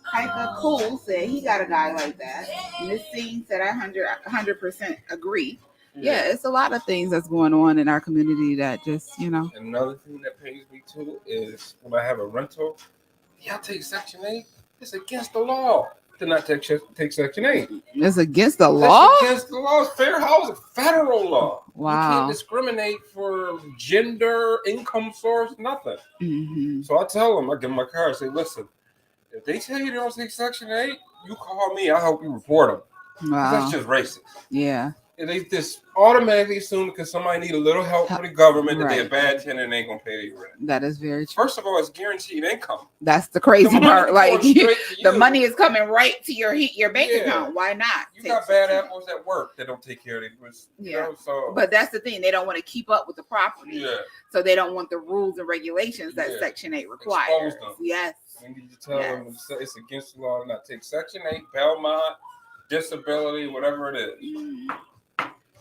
A: Hiker Cool said he got a guy like that. Miss Scene said I 100% agree. Yeah, it's a lot of things that's going on in our community that just, you know.
C: Another thing that pains me too is when I have a rental, y'all take Section 8. It's against the law to not take Section 8.
A: It's against the law?
C: It's against the law. It's fair housing, federal law.
A: Wow.
C: You can't discriminate for gender, income source, nothing. So I tell them, I give them my card, I say, listen, if they tell you they don't take Section 8, you call me. I'll help you report them.
A: Wow.
C: That's just racist.
A: Yeah.
C: And they just automatically assume because somebody need a little help from the government that they're a bad tenant and ain't gonna pay their rent.
A: That is very true.
C: First of all, it's guaranteed income.
A: That's the crazy part. Like the money
C: you.
A: is coming right to your bank account. Why not?
C: You got bad apples at work that don't take care of their you know, so
A: but that's the thing. They don't want to keep up with the property.
C: Yeah.
A: So they don't want the rules and regulations that Section 8 requires. Yes.
C: You need to tell them it's against the law to not take Section 8, Belmont, disability, whatever it is.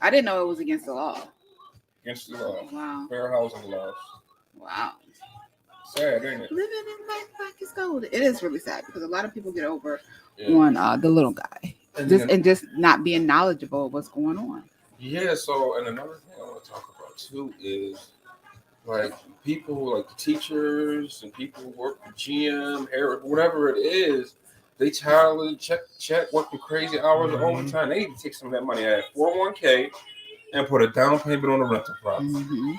A: I didn't know it was against the law.
C: Against the law.
A: Wow.
C: Fair housing laws.
A: Wow.
C: Sad, ain't it?
A: Living in life like it's gold. It is really sad because a lot of people get over on the little guy and just not being knowledgeable of what's going on.
C: Yeah. So, and another thing I want to talk about too is like people, like the teachers and people who work for GM, whatever it is. They tirelessly check, working crazy hours of overtime. They need to take some of that money out of 401k and put a down payment on a rental property.
A: Mm-hmm.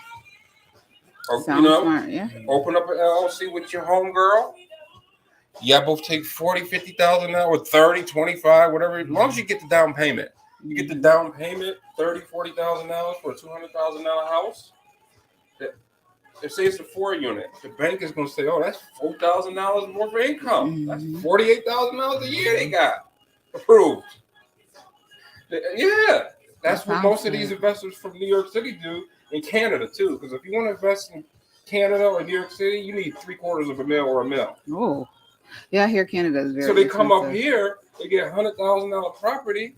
C: Or,
A: Sounds smart, yeah.
C: Open up an LLC with your homegirl. Y'all both take 40, 50,000 now, or 30, 25, whatever. As long as you get the down payment. You get the down payment, $30,000, $40,000 for a $200,000 house. If say it's a 4-unit, the bank is going to say, "Oh, that's $4,000 more for income. That's $48,000 a year they got approved." Yeah, that's what most of these investors from New York City do in Canada too. Because if you want to invest in Canada or New York City, you need $750,000 or $1 million.
A: Oh, yeah, here Canada is very.
C: So they come up here, they get a $100,000 property,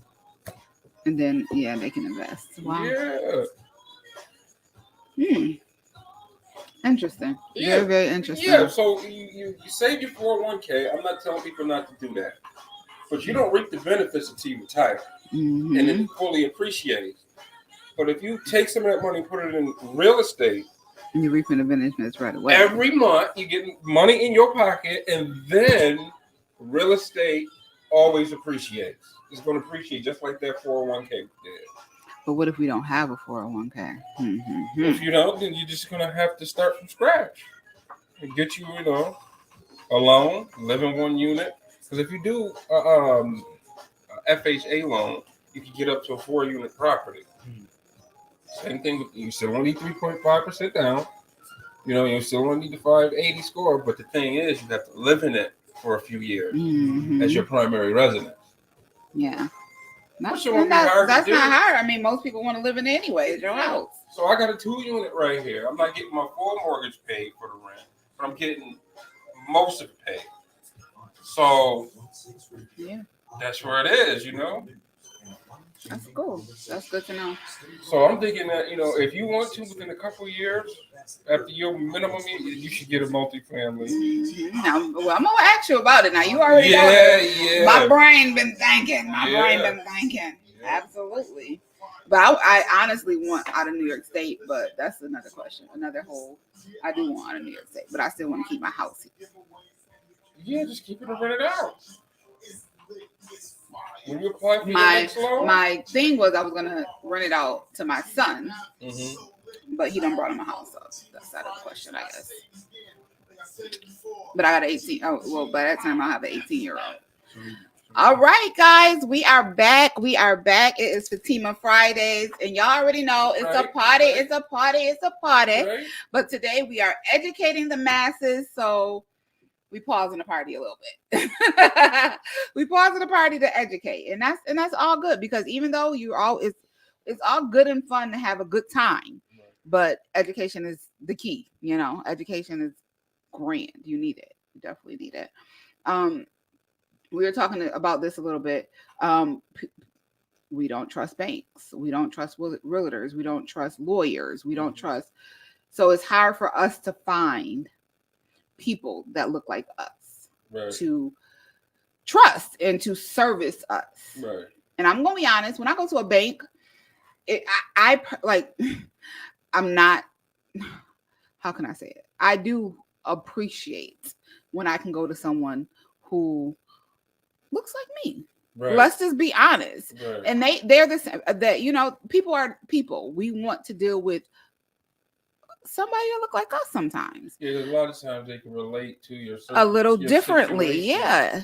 A: and then they can invest. Wow.
C: Yeah.
A: Interesting.
C: Yeah.
A: Very, very interesting.
C: Yeah, so you save your 401k. I'm not telling people not to do that. But you don't reap the benefits until you retire.
A: Mm-hmm.
C: And then fully appreciate it. But if you take some of that money and put it in real estate,
A: you're reaping the benefits right away.
C: Every month you get money in your pocket, and then real estate always appreciates. It's going to appreciate just like that 401k did.
A: But what if we don't have a 401k? Mm-hmm.
C: If you don't, then you're just going to have to start from scratch and get you, a loan, live in one unit. Because if you do a FHA loan, you can get up to a 4-unit property. Same thing. You still only need 3.5% down. You still only need the 580 score. But the thing is, you have to live in it for a few years as your primary residence.
A: Yeah. That's
C: not
A: hard. I mean, most people want to live in it anyway. It's your house.
C: So I got a 2-unit right here. I'm not getting my full mortgage paid for the rent, but I'm getting most of it paid. So that's where it is,
A: That's cool. That's good to know.
C: So I'm thinking that, if you want to, within a couple of years, after your minimum, you should get a multifamily.
A: Mm-hmm. Now, I'm going to ask you about it. Now, you already know it.
C: Yeah.
A: My brain been thinking. Absolutely. But I honestly want out of New York State, but that's another question. I do want out of New York State, but I still want to keep my house here.
C: Yeah, just keep it and rent it out. When you apply for your next loan?
A: My thing was I was going to rent it out to my son, but he done brought him a house, so that's out of the question, I guess. But I got an 18. Oh, well, by that time I'll have an 18-year-old. All right, guys, we are back. It is Fatima Fridays, and y'all already know it's a party. It's a party. Right. But today we are educating the masses, so we pausing the party a little bit. We pausing the party to educate, and that's all good because even though it's all good and fun to have a good time, but education is the key. Education is grand. You need it. You definitely need it. We were talking about this a little bit. We don't trust banks. We don't trust realtors. We don't trust lawyers. We don't trust. So it's hard for us to find people that look like us to trust and to service us.
C: Right.
A: And I'm going to be honest. When I go to a bank, I'm not. How can I say it? I do appreciate when I can go to someone who looks like me. Right. Let's just be honest. Right. And they're the same. That people are people. We want to deal with somebody that look like us sometimes.
C: Yeah, a lot of times they can relate to yourself
A: a little differently. Situation. Yeah.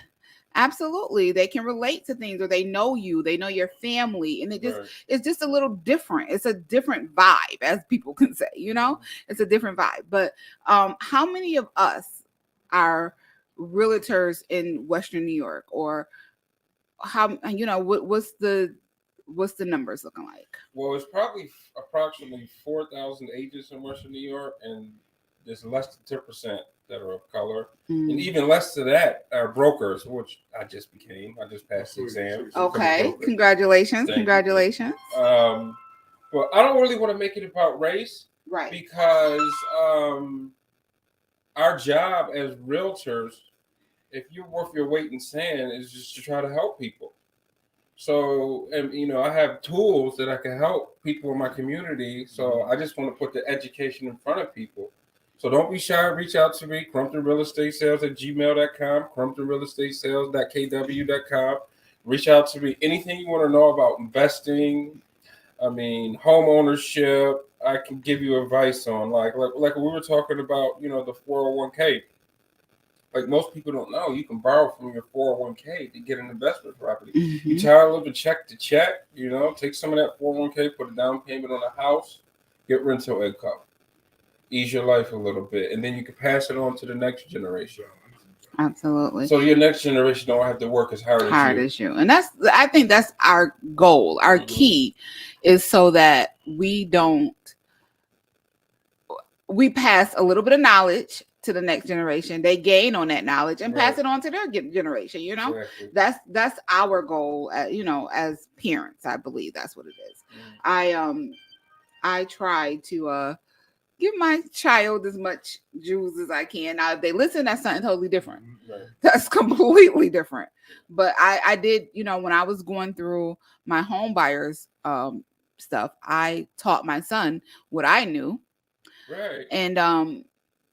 A: Absolutely. They can relate to things, or they know you, they know your family, and
C: Right.
A: it's just a little different. It's a different vibe, as people can say, it's a different vibe. But how many of us are realtors in Western New York, or how, what's the numbers looking like?
C: Well, it's probably approximately 4,000 agents in Western New York, and there's less than 10% that are of color. And even less than that are brokers, which I just became. I just passed the exam.
A: Okay, congratulations.
C: Thank
A: Congratulations.
C: you. But I don't really want to make it about race,
A: Right.
C: because our job as realtors, if you're worth your weight in sand, is just to try to help people. So, and I have tools that I can help people in my community. So I just want to put the education in front of people. So don't be shy. Reach out to me, crumptonrealestatesales@gmail.com, crumptonrealestatesales.kw.com. Reach out to me. Anything you want to know about investing, home ownership, I can give you advice on. Like we were talking about, the 401k. Like most people don't know, you can borrow from your 401k to get an investment property.
A: Mm-hmm.
C: You tired of living check to check, take some of that 401k, put a down payment on a house, get rental income, ease your life a little bit, and then you can pass it on to the next generation.
A: Absolutely.
C: So your next generation don't have to work as hard as you.
A: And I think that's our goal. Our key is so that we pass a little bit of knowledge to the next generation. They gain on that knowledge and pass it on to their generation.
C: Exactly.
A: That's our goal. As parents, I believe that's what it is. I try to give my child as much juice as I can. Now, if they listen, that's something totally different.
C: Right.
A: That's completely different. But I did, when I was going through my home buyers stuff, I taught my son what I knew.
C: Right.
A: And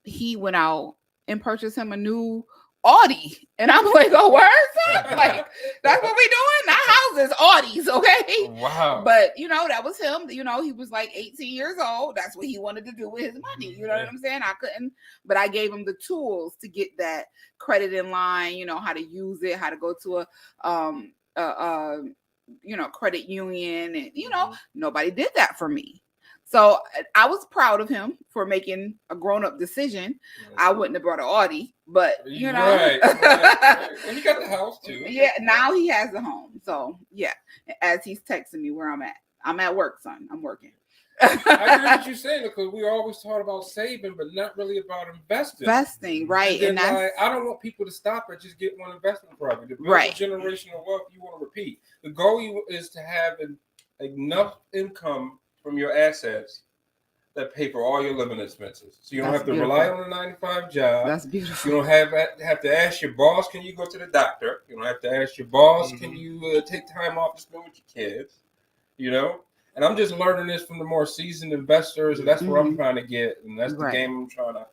A: he went out and purchased him a new Audi. And I'm like, oh, where's that? Like, that's what we doing? That house is Audis, okay?
C: Wow.
A: But, that was him. He was like 18 years old. That's what he wanted to do with his money. You know what I'm saying? I couldn't, but I gave him the tools to get that credit in line, how to use it, how to go to a credit union. And, nobody did that for me. So I was proud of him for making a grown-up decision. I wouldn't have brought an Audi, but
C: Right. And he got the house too.
A: Yeah, now he has the home. So yeah, as he's texting me where I'm at work, son. I'm working.
C: I agree with you saying, because we always talk about saving, but not really about investing.
A: Right?
C: And I don't want people to stop at just get one investment property. To build a generational wealth, you want to repeat. The goal is to have enough income from your assets that pay for all your living expenses. So you don't have to rely on a 9-to-5 job.
A: That's beautiful.
C: You don't have to ask your boss, can you go to the doctor? You don't have to ask your boss, can you take time off to spend with your kids? And I'm just learning this from the more seasoned investors, and that's where I'm trying to get, and that's the game I'm trying to,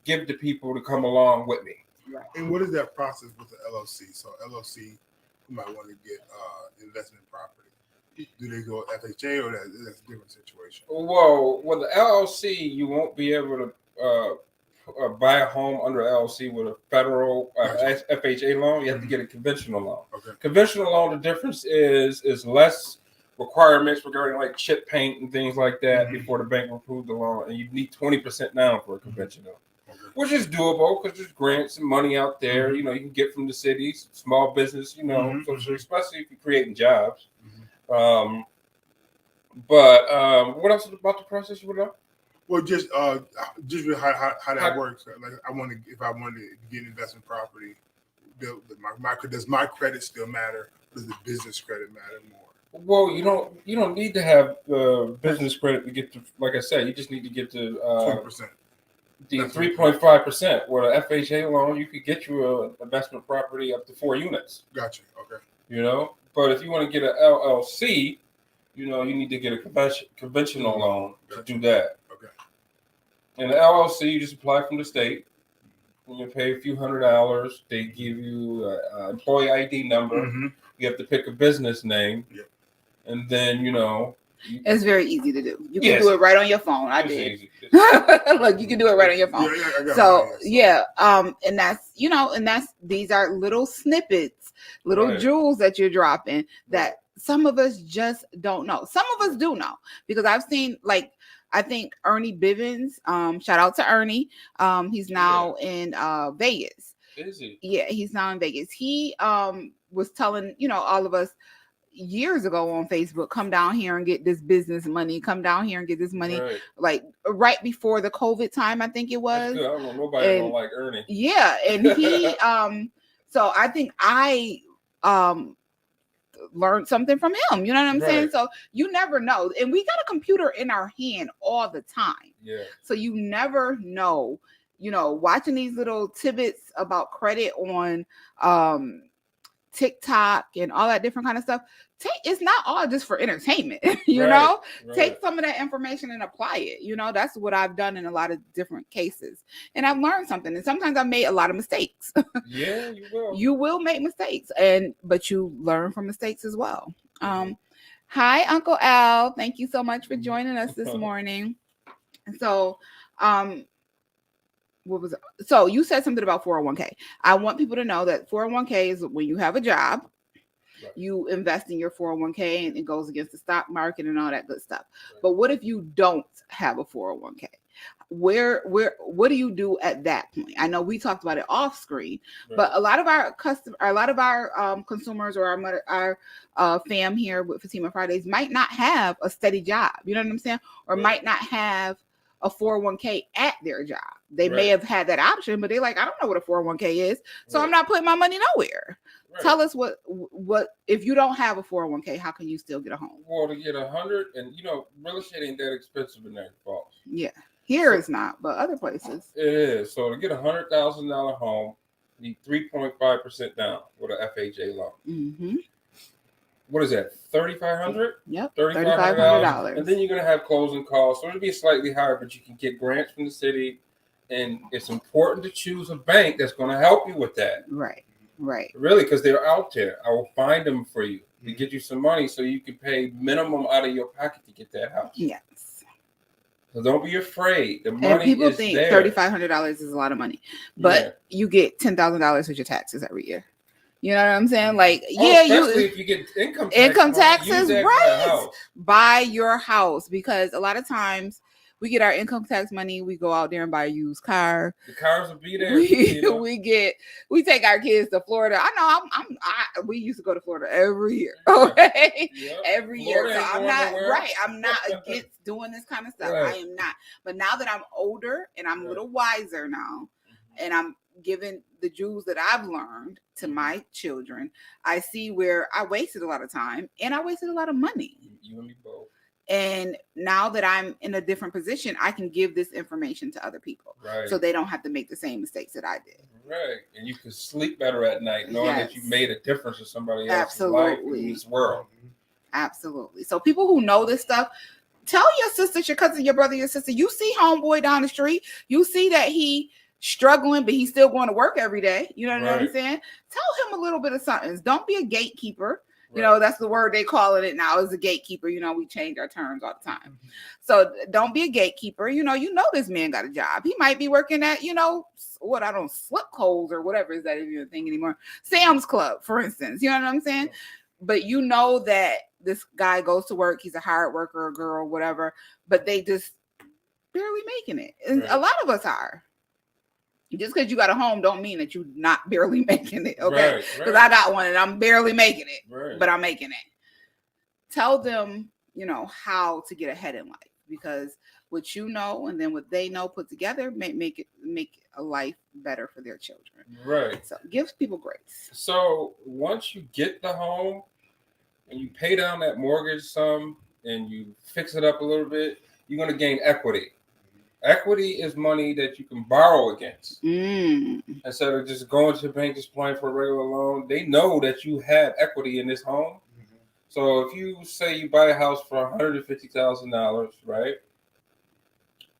C: give to people to come along with me.
B: Right. And what is that process with the LLC? So LLC, who might want to get investment property. Do they go FHA, or that's a different situation?
C: Well, with the LLC, you won't be able to buy a home under LLC with a federal FHA loan. You have to get a conventional loan.
B: Okay.
C: Conventional loan, the difference is less requirements regarding like chip paint and things like that before the bank will approve the loan, and you need 20% down for a conventional. Which is doable because there's grants and money out there, you can get from the cities, small business, so especially if you're creating jobs. But what else about the process you would know?
B: Well, just how that works. Like, if I wanted to get investment property, does my credit still matter? Does the business credit matter more?
C: Well, you don't need to have business credit to get to. Like I said, you just need to get to
B: 20%.
C: The 3.5%. Where an FHA loan, you could get you an investment property up to 4 units.
B: Gotcha. Okay.
C: But if you want to get an LLC, you need to get a conventional loan to do that.
B: Okay.
C: And the LLC, you just apply from the state. You pay a few $100. They give you an employee ID number. You have to pick a business name.
B: Yep.
C: And then,
A: It's very easy to do. You can
C: Yes.
A: do it right on your phone. I
C: It's
A: did.
C: easy.
A: Look, you can do it right on your phone.
B: Yeah, I got
A: So
B: mine,
A: yeah, and that's these are little snippets, little
C: Right.
A: jewels that you're dropping that
C: Right.
A: some of us just don't know. Some of us do know because I've seen, like, I think Ernie Bivens, shout out to Ernie. He's now in Vegas.
C: Is he?
A: Yeah, he's now in Vegas. He was telling all of us years ago on Facebook, come down here and get this business money, come down here and get this money,
C: Right.
A: like right before the COVID time, I think it was.
C: That's good. I don't know. Nobody
A: And-
C: don't like Ernie.
A: Yeah, and he so I think I learned something from him, you know what I'm saying?
C: Right.
A: So you never know, and we got a computer in our hand all the time,
C: Yeah.
A: so you never know. Watching these little tidbits about credit on TikTok and all that different kind of stuff, it's not all just for entertainment. you
C: Right,
A: know
C: right.
A: Take some of that information and apply it. That's what I've done in a lot of different cases, and I've learned something, and sometimes I've made a lot of mistakes.
C: Yeah, you will.
A: You will make mistakes, but you learn from mistakes as well. Hi, Uncle Al, thank you so much for joining us this morning. So what was it? So you said something about 401k. I want people to know that 401k is when you have a job,
C: Right.
A: you invest in your 401k and it goes against the stock market and all that good stuff.
C: Right.
A: But what if you don't have a 401k? What do you do at that point? I know we talked about it off screen,
C: Right.
A: but a lot of our consumers or our fam here with Fatima Fridays might not have a steady job. You know what I'm saying? Or
C: Right.
A: might not have a 401k at their job. They may
C: Right.
A: have had that option, but they're like, I don't know what a 401k is, so
C: Right.
A: I'm not putting my money nowhere.
C: Right.
A: Tell us what if you don't have a 401k, how can you still get a home?
C: Well, to get 100, and real estate ain't that expensive in Niagara Falls.
A: Yeah, here it's not, but other places.
C: It is. So to get $100,000 home, you need 3.5% down with an FHA loan.
A: Mm-hmm.
C: What is that? $3,500?
A: Yep,
C: $3,500.
A: $3,500.
C: And then you're gonna have closing costs, so it'll be slightly higher, but you can get grants from the city, and it's important to choose a bank that's going to help you with that.
A: Right.
C: Really, because they're out there. I will find them for you to get you some money so you can pay minimum out of your pocket to get that house.
A: Yes.
C: So don't be afraid. The
A: And
C: money
A: people
C: is
A: think
C: there.
A: $3,500 is a lot of money, but you get $10,000 with your taxes every year. You know what I'm saying? Like,
C: especially if you get income
A: taxes,
C: use that for
A: right?
C: a house.
A: Buy your house, because a lot of times we get our income tax money, we go out there and buy a used car.
C: The cars will be there.
A: We take our kids to Florida. I know we used to go to Florida every year. Okay.
C: Yep.
A: Every
C: Florida
A: year. So
C: ain't
A: I'm
C: going
A: not
C: nowhere.
A: right. I'm not against doing this kind of stuff.
C: Right.
A: I am not. But now that I'm older and I'm a little wiser now, and I'm giving the jewels that I've learned to my children, I see where I wasted a lot of time and I wasted a lot of money.
C: You and me both.
A: And now that I'm in a different position, I can give this information to other people,
C: Right.
A: so they don't have to make the same mistakes that I did.
C: Right. And you can sleep better at night knowing that you made a difference in somebody else's life in this world.
A: Absolutely. So people who know this stuff, tell your sister, your cousin, your brother, your sister. You see homeboy down the street, you see that he struggling, but he's still going to work every day. You know what I'm saying? Tell him a little bit of something. Don't be a gatekeeper.
C: Right.
A: That's the word they calling it now, is a gatekeeper. We change our terms all the time. So don't be a gatekeeper. This man got a job. He might be working at, slip holes or whatever is that even a thing anymore. Sam's Club, for instance. You know what I'm saying? But that this guy goes to work. He's a hard worker, a girl, whatever. But they just barely making it. And a lot of us are. Just because you got a home don't mean that you're not barely making it, okay? Because I got one and I'm barely making it, but I'm making it. Tell them, how to get ahead in life, because what you know and then what they know put together make a life better for their children.
C: Right.
A: So give people grace.
C: So once you get the home and you pay down that mortgage sum and you fix it up a little bit, you're going to gain equity. Equity is money that you can borrow against. Instead of just going to the bank, just applying for a regular loan, they know that you have equity in this home. So if you say you buy a house for $150,000, right?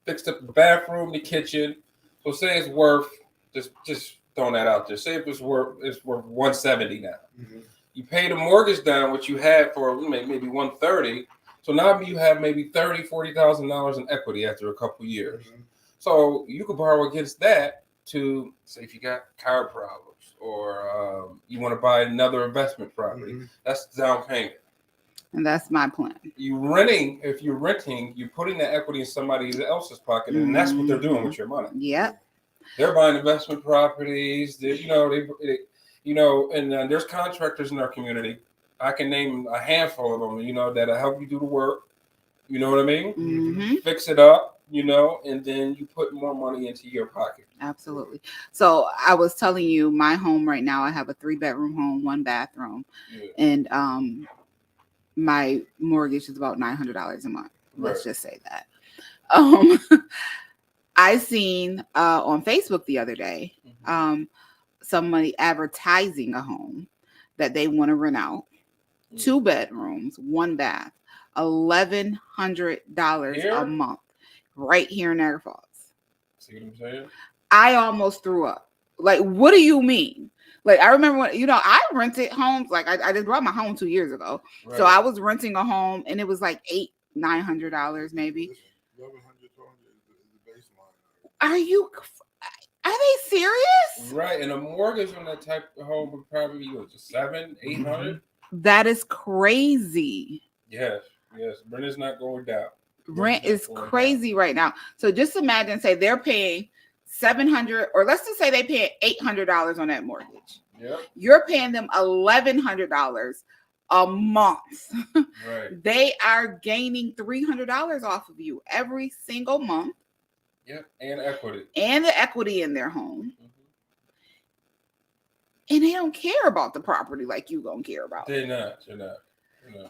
C: Fixed up the bathroom, the kitchen. So say it's worth, just throwing that out there. Say if it's worth $170 now. You pay the mortgage down, what you had for maybe $130. So now you have maybe $30,000-$40,000 in equity after a couple years.
B: Mhm.
C: So you could borrow against that to say if you got car problems or you want to buy another investment property.
B: Mhm.
C: That's the down payment.
A: And that's my plan.
C: If you're renting, you're putting that equity in somebody else's pocket, and that's what they're doing with your money.
A: Yep.
C: They're buying investment properties. And there's contractors in our community. I can name a handful of them, that'll help you do the work. You know what I mean?
A: Mm-hmm.
C: Fix it up, and then you put more money into your pocket.
A: Absolutely. So I was telling you, my home right now, I have a 3-bedroom home, 1 bathroom,
C: Yeah.
A: and my mortgage is about $900 a month. Let's
C: Right.
A: just say that. I seen on Facebook the other day, somebody advertising a home that they want to rent out, 2 bedrooms, 1 bath, $1,100
C: Here?
A: a month, right here in Niagara Falls.
C: See what I'm saying?
A: I almost threw up. Like, what do you mean? Like, I remember when, I rented homes. Like, I just bought my home 2 years ago.
C: Right.
A: So I was renting a home and it was like $900 maybe.
B: $1,100 is the baseline.
A: Are they serious?
C: Right. And a mortgage on that type of home would probably be $700-$800.
A: That is crazy.
C: Yes. Rent is not going down.
A: Rent is crazy right now. So just imagine, say they're paying $700, or let's just say they pay $800 on that mortgage.
C: Yep.
A: You're paying them $1,100 a month.
C: Right.
A: They are gaining $300 off of you every single month.
C: Yep. And equity.
A: And the equity in their home.
C: Mm-hmm.
A: And they don't care about the property like you gonna care about.
C: They're not.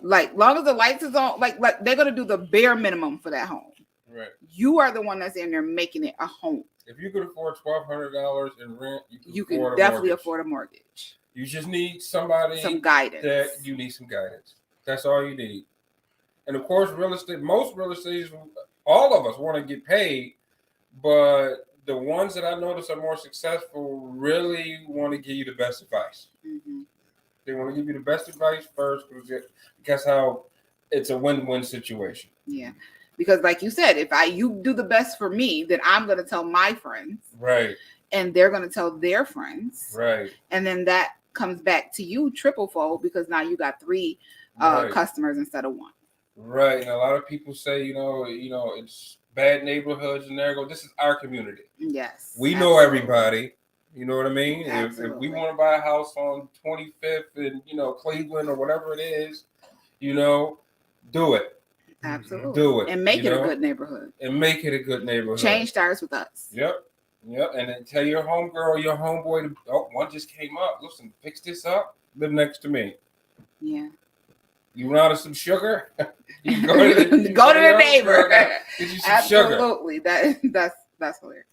A: Like, long as the lights is on, like they're gonna do the bare minimum for that home.
C: Right.
A: You are the one that's in there making it a home.
C: If you could afford $1,200 in rent,
A: you can definitely afford a mortgage.
C: You just need some guidance. You need some guidance. That's all you need. And of course, most real estate, all of us want to get paid, but the ones that I notice are more successful really want to give you the best advice.
A: Mm-hmm.
C: They want to give you the best advice first because how it's a win-win situation.
A: Yeah. Because like you said, if you do the best for me, then I'm going to tell my friends.
C: Right.
A: And they're going to tell their friends.
C: Right. And
A: then that comes back to you triple-fold because now you got 3 customers instead of 1.
C: Right. And a lot of people say, it's bad neighborhoods and there go. This is our community.
A: Yes.
C: We know everybody. You know what I mean? If we want to buy a house on 25th in, Cleveland or whatever it is, do it.
A: Absolutely.
C: Do it.
A: And make it a good neighborhood. Change starts with us.
C: Yep. And then tell your homegirl or your homeboy, one just came up. Listen, fix this up. Live next to me.
A: Yeah.
C: You run out of some sugar? You go to the
A: neighbor.
C: Get you some
A: Absolutely.
C: Sugar.
A: That's hilarious.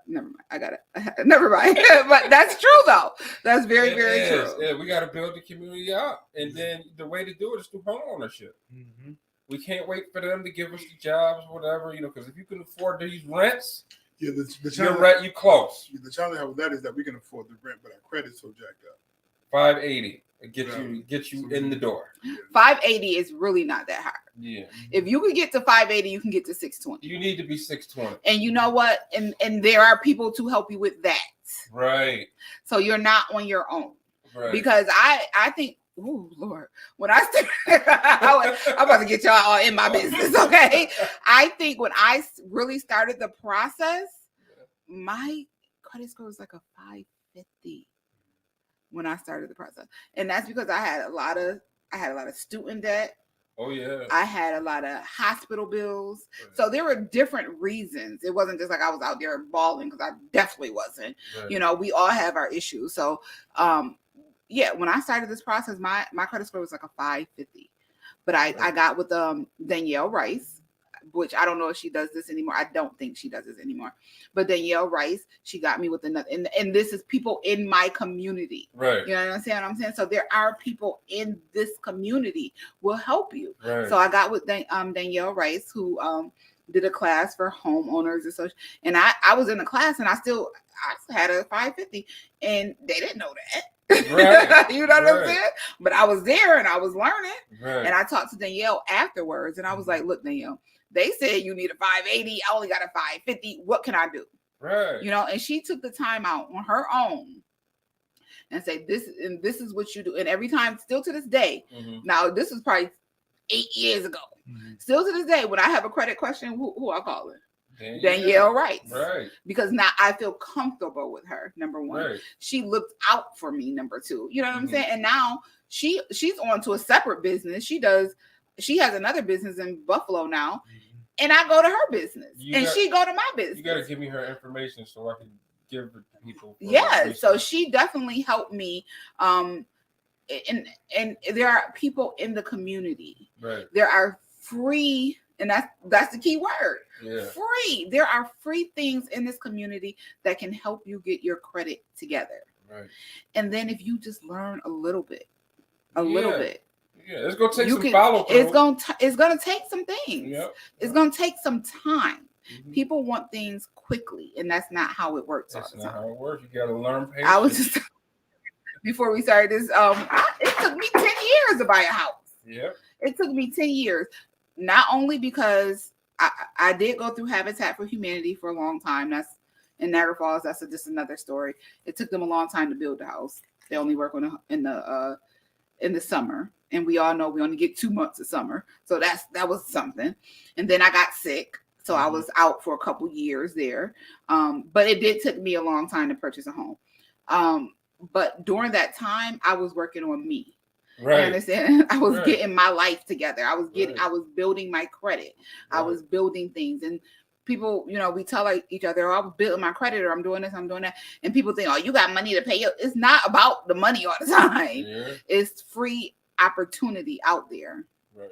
A: Never mind. I got it. Never mind. But that's true, though. That's very true.
C: Yeah, we got to build the community up. And then the way to do it is through home ownership. Mm-hmm. We can't wait for them to give us the jobs, whatever, because if you can afford these rents,
B: the challenge,
C: you close.
B: The challenge I have with that is that we can afford the rent, but our credit's so jacked up.
C: 580 get you in the door.
A: 580 is really not that hard.
C: Yeah.
A: If you could get to 580, you can get to 620.
C: You need to be 620.
A: And you know what? And there are people to help you with that.
C: Right.
A: So you're not on your own.
C: Right.
A: Because I think, oh Lord, when I started, I'm about to get y'all all in my business, okay? I think when I really started the process, my credit score was like a 550 when I started the process, and that's because I had a lot of student debt.
C: Oh yeah.
A: I had a lot of hospital bills. Right. So there were different reasons. It wasn't just like I was out there balling, because I definitely wasn't. Right. We all have our issues. So when I started this process, my credit score was like a 550. But I got with Danielle Rice, which I don't know if she does this anymore. I don't think she does this anymore. But Danielle Rice, she got me with another, and this is people in my community.
C: Right.
A: You know what I'm saying? So there are people in this community will help you.
C: Right.
A: So I got with Danielle Rice, who did a class for homeowners association, and I was in the class, and I had a 550, and they didn't know that.
C: Right.
A: You know what I'm
C: Right.
A: saying? But I was there and I was learning.
C: Right.
A: And I talked to Danielle afterwards, and I was like, "Look, Danielle, they said you need a 580. I only got a 550. What can I do?"
C: Right.
A: You know, and she took the time out on her own and say, "This is what you do." And every time, still to this day, now this is probably 8 years ago. Still to this day, when I have a credit question, who I call her? Danielle writes.
C: Right.
A: Because now I feel comfortable with her, number one.
C: Right.
A: She looked out for me, number two. You know what I'm saying? And now she's on to a separate business. She has another business in Buffalo now. And I go to her business. She go to my business.
C: You got to give me her information so I can give it to people.
A: Yeah. So she definitely helped me. And there are people in the community.
C: Right.
A: There are free, and that's the key word.
C: Yeah.
A: Free. There are free things in this community that can help you get your credit together.
C: Right.
A: And then if you just learn a little bit.
C: Yeah, it's gonna take some follow through.
A: It's gonna take some things.
C: Yep.
A: It's gonna take some time. People want things quickly, and that's not how it works.
C: That's not how it works. You gotta learn patience.
A: I was just before we started this. It took me 10 years to buy a house.
C: Yep.
A: It took me 10 years, not only because I did go through Habitat for Humanity for a long time. That's in Niagara Falls. That's just another story. It took them a long time to build the house. They only work in the summer, and we all know we only get 2 months of summer, so that was something. And then I got sick, so I was out for a couple years there. But it did take me a long time to purchase a home. But during that time, I was working on me.
C: Right.
A: You understand? I was getting my life together. I was building my credit. I was building things. And people, we tell each other, "Oh, I'm building my credit," or "I'm doing this, I'm doing that." And people think, "Oh, you got money to pay." It's not about the money all the time.
C: Yeah.
A: It's free opportunity out there.
C: Right.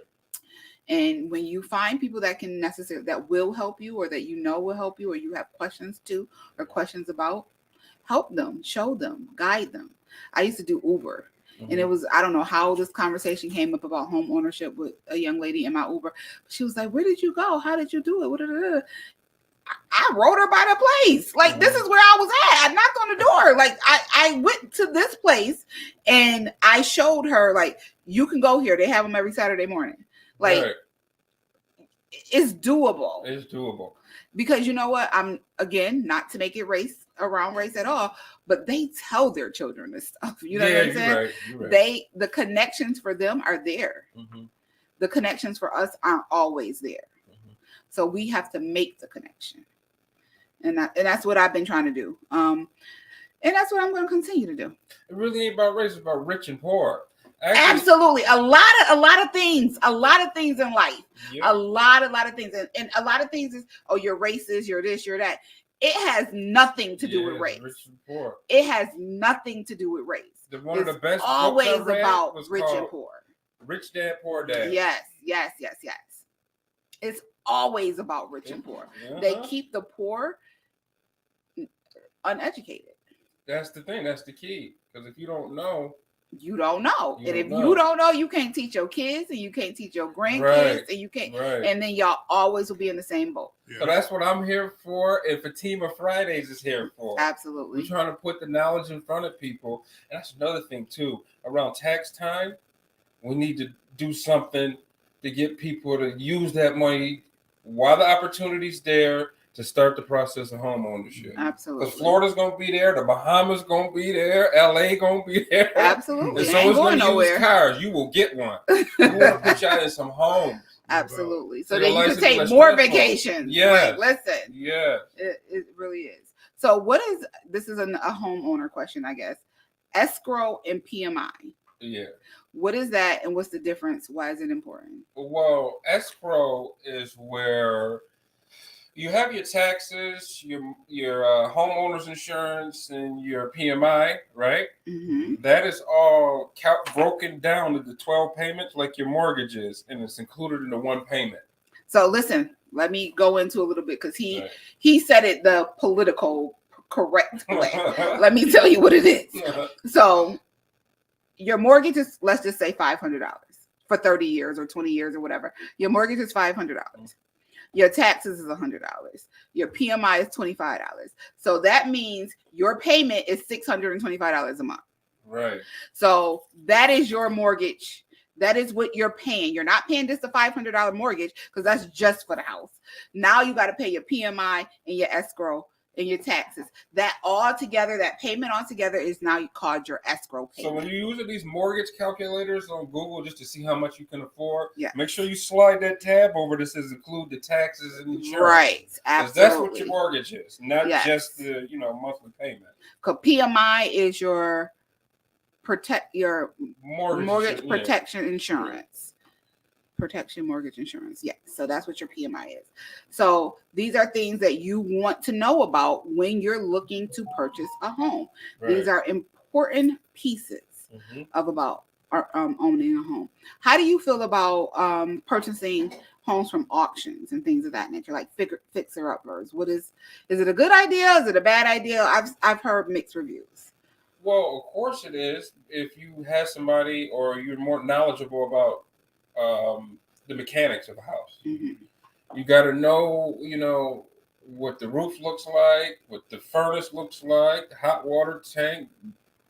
A: And when you find people that will help you, or that will help you, or you have questions to or questions about, help them, show them, guide them. I used to do Uber. And it was, I don't know how this conversation came up about home ownership with a young lady in my Uber. She was like, "Where did you go? How did you do it?" I wrote her by the place. Like, this is where I was at. I knocked on the door. Like, I went to this place and I showed her, like, you can go here. They have them every Saturday morning. Like, it's doable.
C: It's doable.
A: Because you know what? I'm, again, not to make it race at all, but they tell their children this stuff. You know what I'm saying?
C: You're right.
A: The connections for them are there. The connections for us aren't always there. So we have to make the connection. And that's what I've been trying to do. And that's what I'm going to continue to do.
C: It really ain't about race, it's about rich and poor.
A: Actually, absolutely. A lot of things in life. Yep. A lot of things. And a lot of things is, oh, you're racist, you're this, you're that. It has nothing to do with race.
C: Rich and poor.
A: It has nothing to do with race.
C: One of the best
A: always about rich and poor.
C: Rich Dad, Poor Dad.
A: Yes. It's always about rich and poor. They keep the poor uneducated.
C: That's the thing. That's the key. Because if you don't know,
A: you don't know. And if you don't know, you can't teach your kids, and you can't teach your grandkids, and you can't. And then y'all always will be in the same boat.
C: Yeah. So that's what I'm here for, and Fatima Fridays is here for.
A: Absolutely.
C: We're trying to put the knowledge in front of people. And that's another thing, too. Around tax time, we need to do something to get people to use that money while the opportunity's there to start the process of home ownership.
A: Absolutely.
C: Because Florida's going to be there, the Bahamas going to be there, LA going to be there.
A: Absolutely.
C: And so it's going to use cars. You will get one. We want to put you out in some homes.
A: Absolutely. So that you can take more vacations.
C: Yeah.
A: Like, listen.
C: Yeah.
A: It really is. So this is a homeowner question, I guess. Escrow and PMI.
C: Yeah.
A: What is that, and what's the difference? Why is it important?
C: Well, escrow is where you have your taxes, your homeowner's insurance, and your PMI, right? That is all broken down into 12 payments, like your mortgages, and it's included in the one payment. So
A: listen, let me go into a little bit, because he said it the political correct way. Let me tell you what it is. So your mortgage is, let's just say $500 for 30 years or 20 years or whatever. Your mortgage is $500. Your taxes is $100. Your PMI is $25. So that means your payment is $625 a month.
C: Right.
A: So that is your mortgage. That is what you're paying. You're not paying just a $500 mortgage because that's just for the house. Now you got to pay your PMI and your escrow and your taxes. That all together, that payment all together is now called your escrow payment.
C: So when you're using these mortgage calculators on Google just to see how much you can afford,
A: yes.
C: make sure you slide that tab over that says include the taxes and insurance.
A: Right, absolutely.
C: Because that's what your mortgage is, not
A: yes.
C: just the monthly payment.
A: Because PMI is your mortgage protection insurance. Protection mortgage insurance. Yes. So that's what your PMI is. So these are things that you want to know about when you're looking to purchase a home. Right. These are important pieces of about owning a home. How do you feel about purchasing homes from auctions and things of that nature, like fixer-uppers? Is it a good idea? Is it a bad idea? I've heard mixed reviews.
C: Well, of course it is. If you have somebody or you're more knowledgeable about the mechanics of a house, you got to know, what the roof looks like, what the furnace looks like, the hot water tank,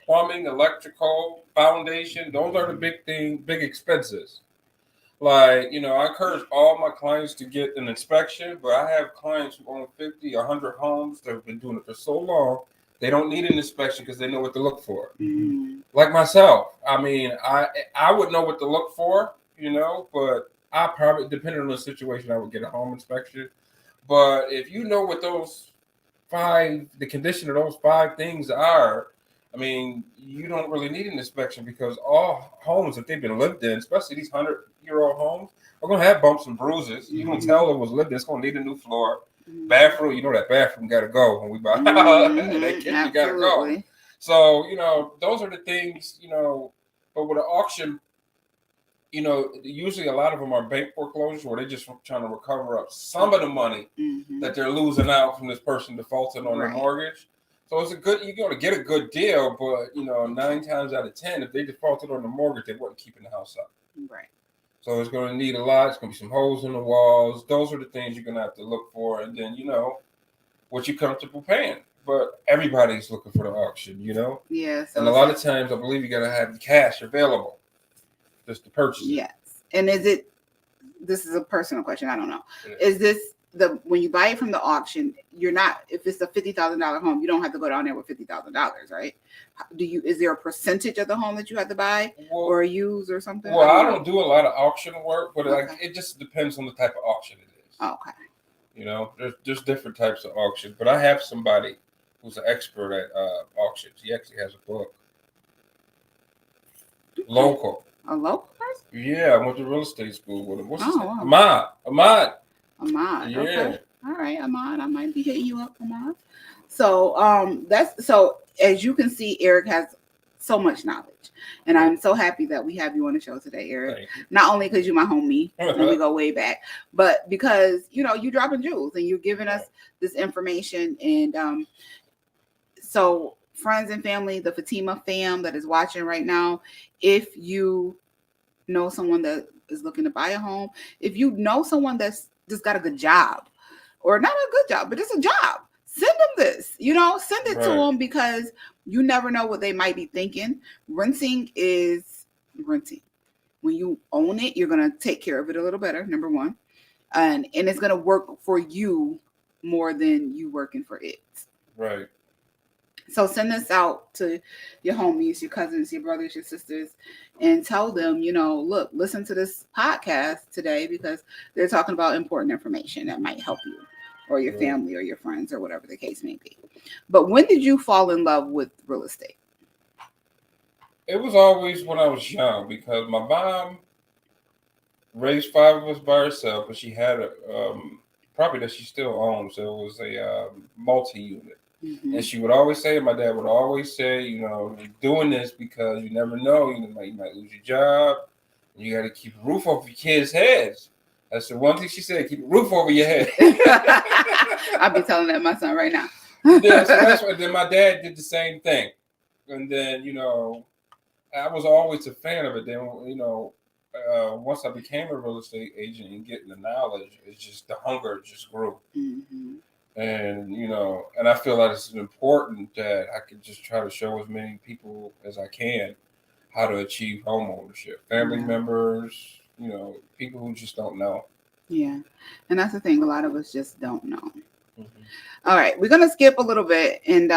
C: plumbing, electrical, foundation. Those are the big expenses. Like, I encourage all my clients to get an inspection, but I have clients who own 50, 100 homes that have been doing it for so long. They don't need an inspection because they know what to look for. Like myself. I mean, I would know what to look for, but I probably, depending on the situation, I would get a home inspection. But if you know what the condition of those 5 things are, I mean, you don't really need an inspection because all homes that they've been lived in, especially these 100-year-old homes, are going to have bumps and bruises. You can tell it was lived in. It's going to need a new floor. Bathroom, that bathroom got to go when we buy that kitchen got to go. So, those are the things, but with an auction, usually a lot of them are bank foreclosures where they're just trying to recover up some of the money that they're losing out from this person defaulting on their mortgage. So it's you're going to get a good deal, but, 9 times out of 10, if they defaulted on the mortgage, they weren't keeping the house up.
A: Right.
C: So it's going to need a lot. It's going to be some holes in the walls. Those are the things you're going to have to look for. And then, what you're comfortable paying. But everybody's looking for the auction,
A: Yeah. So
C: and a lot of times, I believe you got to have cash available just to purchase it.
A: Yes. And this is a personal question. I don't know.
C: Yeah.
A: Is this when you buy it from the auction, if it's a $50,000 home, you don't have to go down there with $50,000, right? Is there a percentage of the home that you have to buy or use or something?
C: Well, I don't do a lot of auction work, but it just depends on the type of auction it is.
A: Okay.
C: There's different types of auctions, but I have somebody who's an expert at auctions. He actually has a book. Local.
A: A local person?
C: Yeah, I went to real estate school with him. What's his name?
A: Wow.
C: Ahmad.
A: Yeah. Okay. All right, Ahmad. I might be hitting you up, Ahmad. So as you can see, Eric has so much knowledge. And I'm so happy that we have you on the show today, Eric. Not only because you're my homie and we go way back, but because you're dropping jewels and you're giving us this information. And so friends and family, the Fatima fam that is watching right now, if you know someone that is looking to buy a home, if you know someone that's just got a good job, or not a good job, but it's a job, send them this, send it to them, because you never know what they might be thinking. Renting is renting. When you own it, you're going to take care of it a little better, number one. And it's going to work for you more than you working for it.
C: Right.
A: So send this out to your homies, your cousins, your brothers, your sisters, and tell them, look, listen to this podcast today because they're talking about important information that might help you or your family or your friends or whatever the case may be. But when did you fall in love with real estate?
C: It was always when I was young because my mom raised 5 of us by herself, but she had a property that she still owns. So it was a multi-unit. Mm-hmm. And she would always say, my dad would always say, you're doing this because you never know, you might lose your job. And you got to keep a roof over your kids' heads. That's the one thing she said, keep a roof over your head.
A: I'll be telling that my son right now.
C: Yeah, so that's why. Then my dad did the same thing. And then, I was always a fan of it. Then, once I became a real estate agent and getting the knowledge, it's just the hunger just grew.
A: Mm-hmm.
C: And and I feel that it's important that I can just try to show as many people as I can how to achieve home ownership. Family members, people who just don't know.
A: Yeah. And that's the thing. A lot of us just don't know.
C: Mm-hmm.
A: All right. We're going to skip a little bit and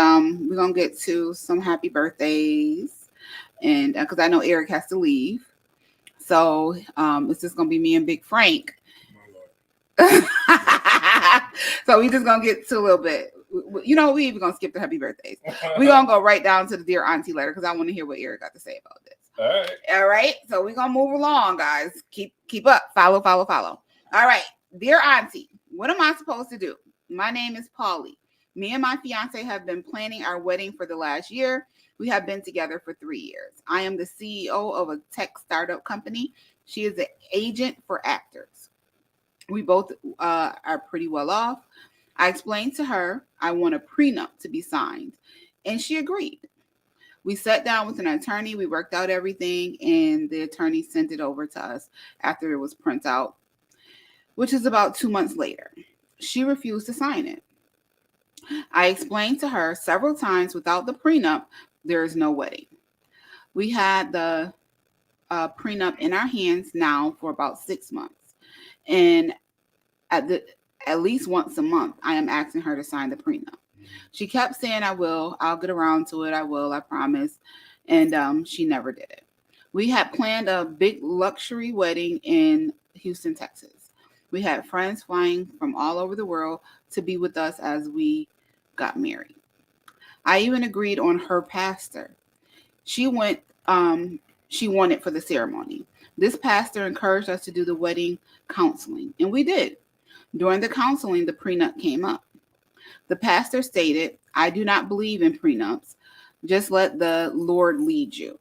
A: we're going to get to some happy birthdays. And because I know Eric has to leave. So it's just going to be me and Big Frank. So we just going to get to a little bit. We even going to skip the happy birthdays. We're going to go right down to the Dear Auntie letter because I want to hear what Eric got to say about this. All right. So we're going to move along, guys. Keep up. Follow. All right. Dear Auntie, what am I supposed to do? My name is Polly. Me and my fiance have been planning our wedding for the last year. We have been together for 3 years. I am the CEO of a tech startup company. She is the agent for actors. We both are pretty well off. I explained to her I want a prenup to be signed, and she agreed. We sat down with an attorney. We worked out everything, and the attorney sent it over to us after it was printed out, which is about 2 months later. She refused to sign it. I explained to her several times without the prenup, there is no wedding. We had the prenup in our hands now for about 6 months. And at least once a month, I am asking her to sign the prenup. She kept saying, I'll get around to it. I promise. And she never did it. We had planned a big luxury wedding in Houston, Texas. We had friends flying from all over the world to be with us as we got married. I even agreed on her pastor. She wanted for the ceremony. This pastor encouraged us to do the wedding counseling, and we did. During the counseling, the prenup came up. The pastor stated, I do not believe in prenups. Just let the Lord lead you.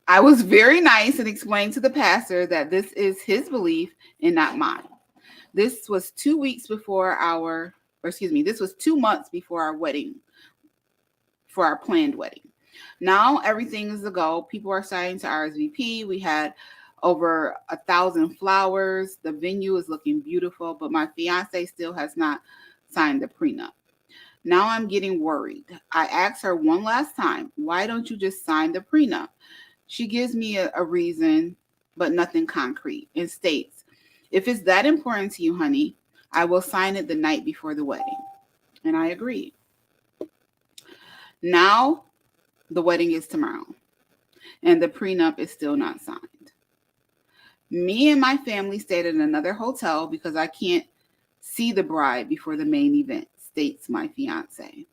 A: I was very nice and explained to the pastor that this is his belief and not mine. This was 2 months before our wedding, for our planned wedding. Now everything is a go. People are starting to RSVP. We had over 1,000 flowers. The venue is looking beautiful, but my fiance still has not signed the prenup. Now I'm getting worried. I asked her one last time, why don't you just sign the prenup? She gives me a reason, but nothing concrete, and states, if it's that important to you, honey, I will sign it the night before the wedding. And I agreed. Now the wedding is tomorrow, and the prenup is still not signed. Me and my family stayed at another hotel because I can't see the bride before the main event, states my fiance.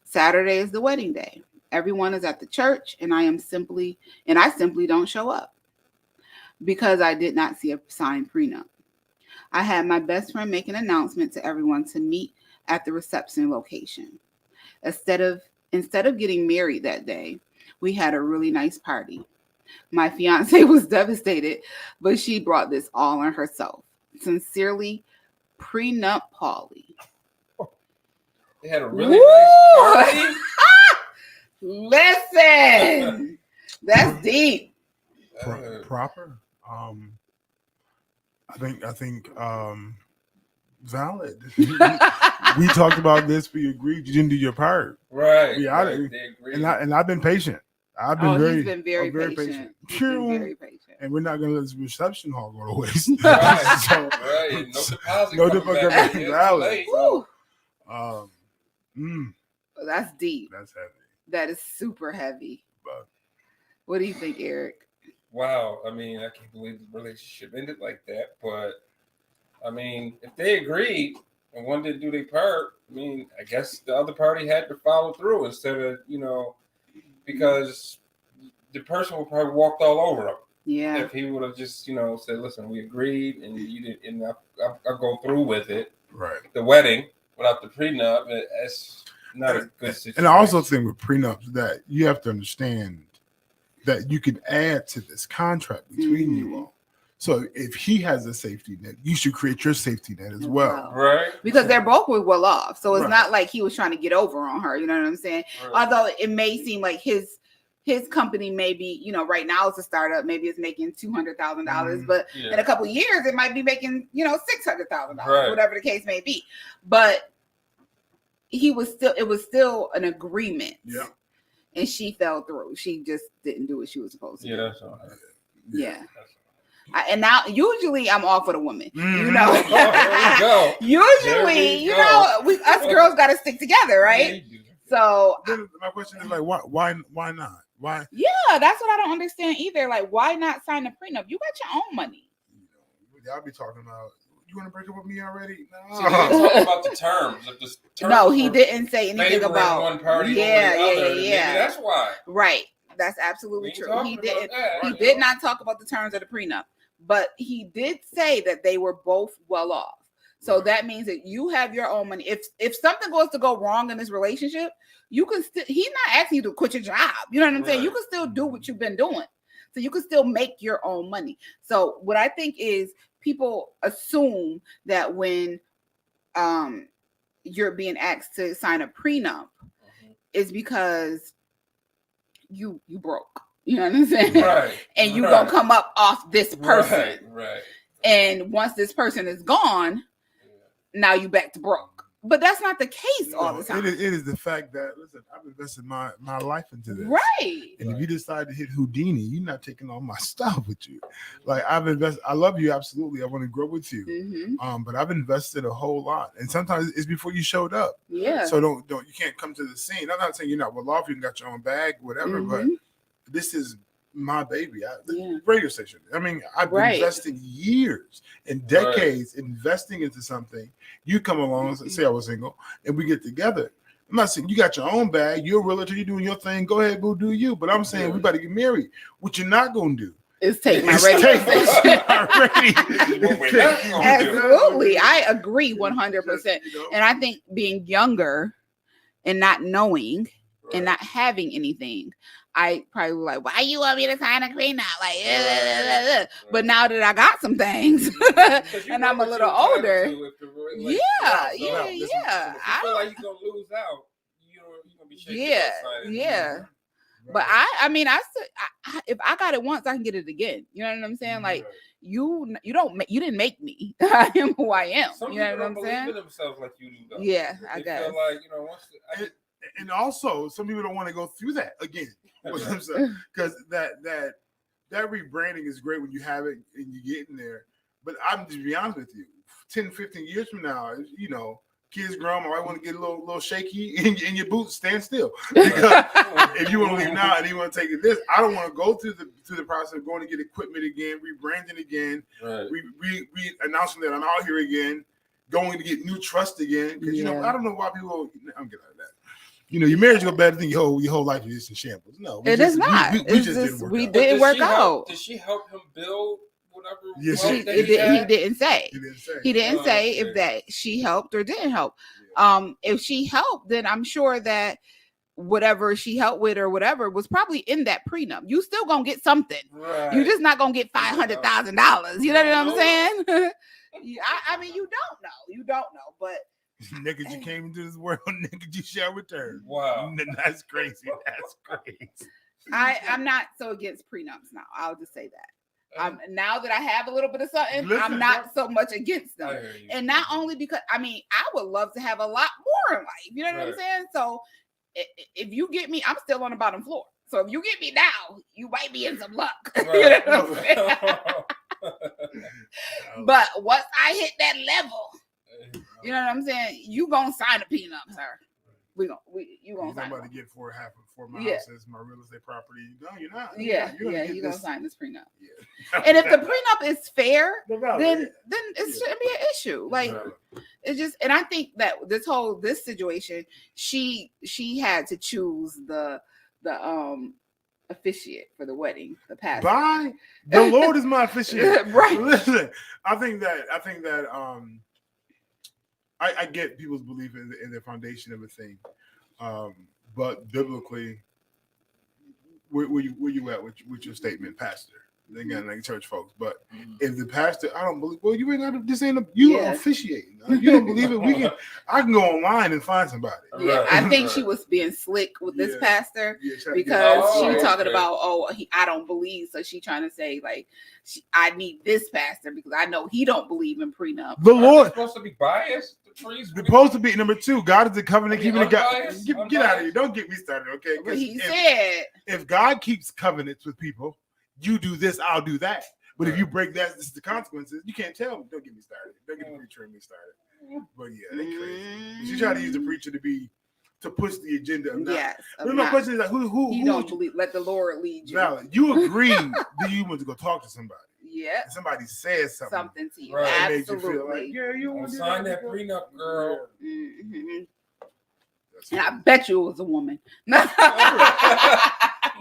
A: Saturday is the wedding day. Everyone is at the church, and I simply don't show up because I did not see a signed prenup. I had my best friend make an announcement to everyone to meet at the reception location. Instead of getting married that day, we had a really nice party. My fiance was devastated, but she brought this all on herself. Sincerely, Prenup Polly.
C: They had a really nice party.
A: Listen, that's deep.
B: Proper. I think valid. We talked about this. We agreed. You didn't do your part.
C: Right.
B: Yeah,
C: right.
B: And I've been patient. I've been
A: he's been very patient.
B: He's been very patient. And we're not going to let this reception hall go to waste.
C: Right.
B: So,
C: right. No deposit.
B: No deposit. Valid. So,
A: that's deep.
B: That's heavy.
A: That is super heavy.
B: But,
A: what do you think, Eric?
C: Wow. I mean, I can't believe the relationship ended like that. But, I mean, if they agreed and one didn't do their part, I mean, I guess the other party had to follow through instead of, because the person would probably walked all over him.
A: Yeah.
C: If he would have just, said, listen, we agreed and you didn't, and I'll go through with it.
B: Right.
C: The wedding without the prenup, it's not a good situation.
B: And I also think with prenups that you have to understand that you can add to this contract between you all. So if he has a safety net, you should create your safety net as well.
C: Right.
A: Because they're both well off. So it's not like he was trying to get over on her. You know what I'm saying? Right. Although it may seem like his his company may be, right now it's a startup, maybe it's making $200,000, but in a couple of years it might be making, $600,000, whatever the case may be. But it was still an agreement.
B: Yeah.
A: And she fell through. She just didn't do what she was supposed to do.
C: That's all right.
A: Yeah. And now, usually, I'm all for the woman.
C: There we go.
A: Usually, us girls got to stick together, right? So,
B: my question is why not? Why?
A: Yeah, that's what I don't understand either. Like, why not sign a prenup? You got your own money.
B: Y'all be talking about. You want to break up with me already? No.
C: So talk about the terms.
A: No, he didn't say anything about
C: one party.
A: Yeah.
C: That's why.
A: Right. That's absolutely true. He didn't. He did not talk about the terms of the prenup, but he did say that they were both well off. So that means that you have your own money. If something goes to go wrong in this relationship, you can still. He's not asking you to quit your job. You know what I'm saying? You can still do what you've been doing. So you can still make your own money. So what I think is people assume that when you're being asked to sign a prenup is because you broke. You know what I'm saying?
C: Right.
A: And you gonna come up off this person.
C: Right.
A: And once this person is gone, now you back to broke. But that's not the case all the time.
B: It is the fact that, listen, I've invested my life into this.
A: Right.
B: And if you decide to hit Houdini, you're not taking all my stuff with you. Like, I've invested. I love you, absolutely. I want to grow with you.
A: Mm-hmm.
B: But I've invested a whole lot. And sometimes it's before you showed up.
A: Yeah.
B: So don't you can't come to the scene. I'm not saying you're not well off, you got your own bag, whatever, but this is my baby. The radio station. I mean, I've been investing years and decades investing into something. You come along and say I was single, and we get together. I'm not saying you got your own bag. You're a realtor. You're doing your thing. Go ahead, boo, do you. But I'm saying we better get married. What you're not going to do
A: is take my radio station. Absolutely. I agree 100%. And I think being younger and not knowing and not having anything, I probably was like, why you want me to sign a prenup? Like, but now that I got some things and I'm a little older,
C: I feel like you're gonna lose out. You're gonna be shaking.
A: But I mean, if I got it once, I can get it again. You know what I'm saying? Like you didn't make me. I am who I am.
C: Some
A: you know
C: people
A: what I'm
C: don't
A: saying?
C: believe in themselves like you do. Though.
A: Yeah,
C: I
A: guess.
C: Feel like
B: and also some people don't want to go through that again. Because that rebranding is great when you have it and you get in there. But I'm just be honest with you, 10, 15 years from now, kids grown, I want to get a little shaky in your boots, stand still. Because if you want to leave now and you want to take it this, I don't want to go through the process of going to get equipment again, rebranding again, announcing that I'm out here again, going to get new trust again. Because I don't know why people. I'm getting out of that. Your marriage go better than your whole life is just in shambles. No,
A: it is not. We didn't work out.
C: Did she help him build whatever?
B: Yes,
A: he didn't say. He didn't say if that she helped or didn't help. If she helped, then I'm sure that whatever she helped with or whatever was probably in that prenup. You still gonna get something.
C: Right.
A: You're just not gonna get $500,000. You know what I'm saying? I mean, you don't know, but.
B: Niggas, you came into this world, niggas, you shall return.
C: Wow.
B: That's crazy. That's crazy.
A: I'm not so against prenups now. I'll just say that. Now that I have a little bit of something, I'm not so much against them. And not only because, I would love to have a lot more in life. You know what I'm saying? So if you get me, I'm still on the bottom floor. So if you get me now, you might be in some luck. Right. You know what I'm saying? But once I hit that level, you know what I'm saying? You gonna sign a prenup, sir. You gonna sign.
B: Somebody get for my house as my real estate property. No, you're not.
A: You gonna sign this prenup. Yeah. And if the prenup is fair, then it shouldn't be an issue. Like it's just, and I think that this situation, she had to choose the officiate for the wedding, the pastor.
B: By the Lord is my officiate.
A: Right.
B: Listen, I think that I get people's belief in the foundation of a thing, but biblically, where you at with your statement, Pastor? They got like church folks. But if the pastor, I don't believe. Well, you ain't got to. This ain't you officiating. You don't believe it? I can go online and find somebody.
A: Yeah,
C: Right.
A: I think she was being slick with this pastor
B: trying to
A: because
B: get-
A: she was talking
C: okay.
A: about, I don't believe. So she trying to say like, I need this pastor because I know he don't believe in prenup.
B: the
C: Aren't they
B: Lord.
C: supposed to be biased. The priests.
B: They're supposed to be number 2. God is the covenant
C: Are you
B: keeping God.
C: unbiased?
B: Get out of here! Don't get me started, okay?
A: But he
B: If,
A: said,
B: if God keeps covenants with people, you do this, I'll do that. But if
C: Right.
B: you break that, this is the consequences. You can't tell me. Don't get me started. Don't get the preacher me started. But yeah, they crazy. She tried to use the preacher to push the agenda of not.
A: yes.
B: But my question is like, who
A: You don't believe. Let the Lord lead you.
B: Valid. You agree that you want to go talk to somebody.
A: Yeah.
B: And somebody says something.
A: Something to you.
C: Right.
B: That made you
A: Absolutely.
B: feel like, yeah, you
C: Don't
B: want to
C: sign that prenup, girl.
A: hmm
B: That's
A: And I bet you it was a woman.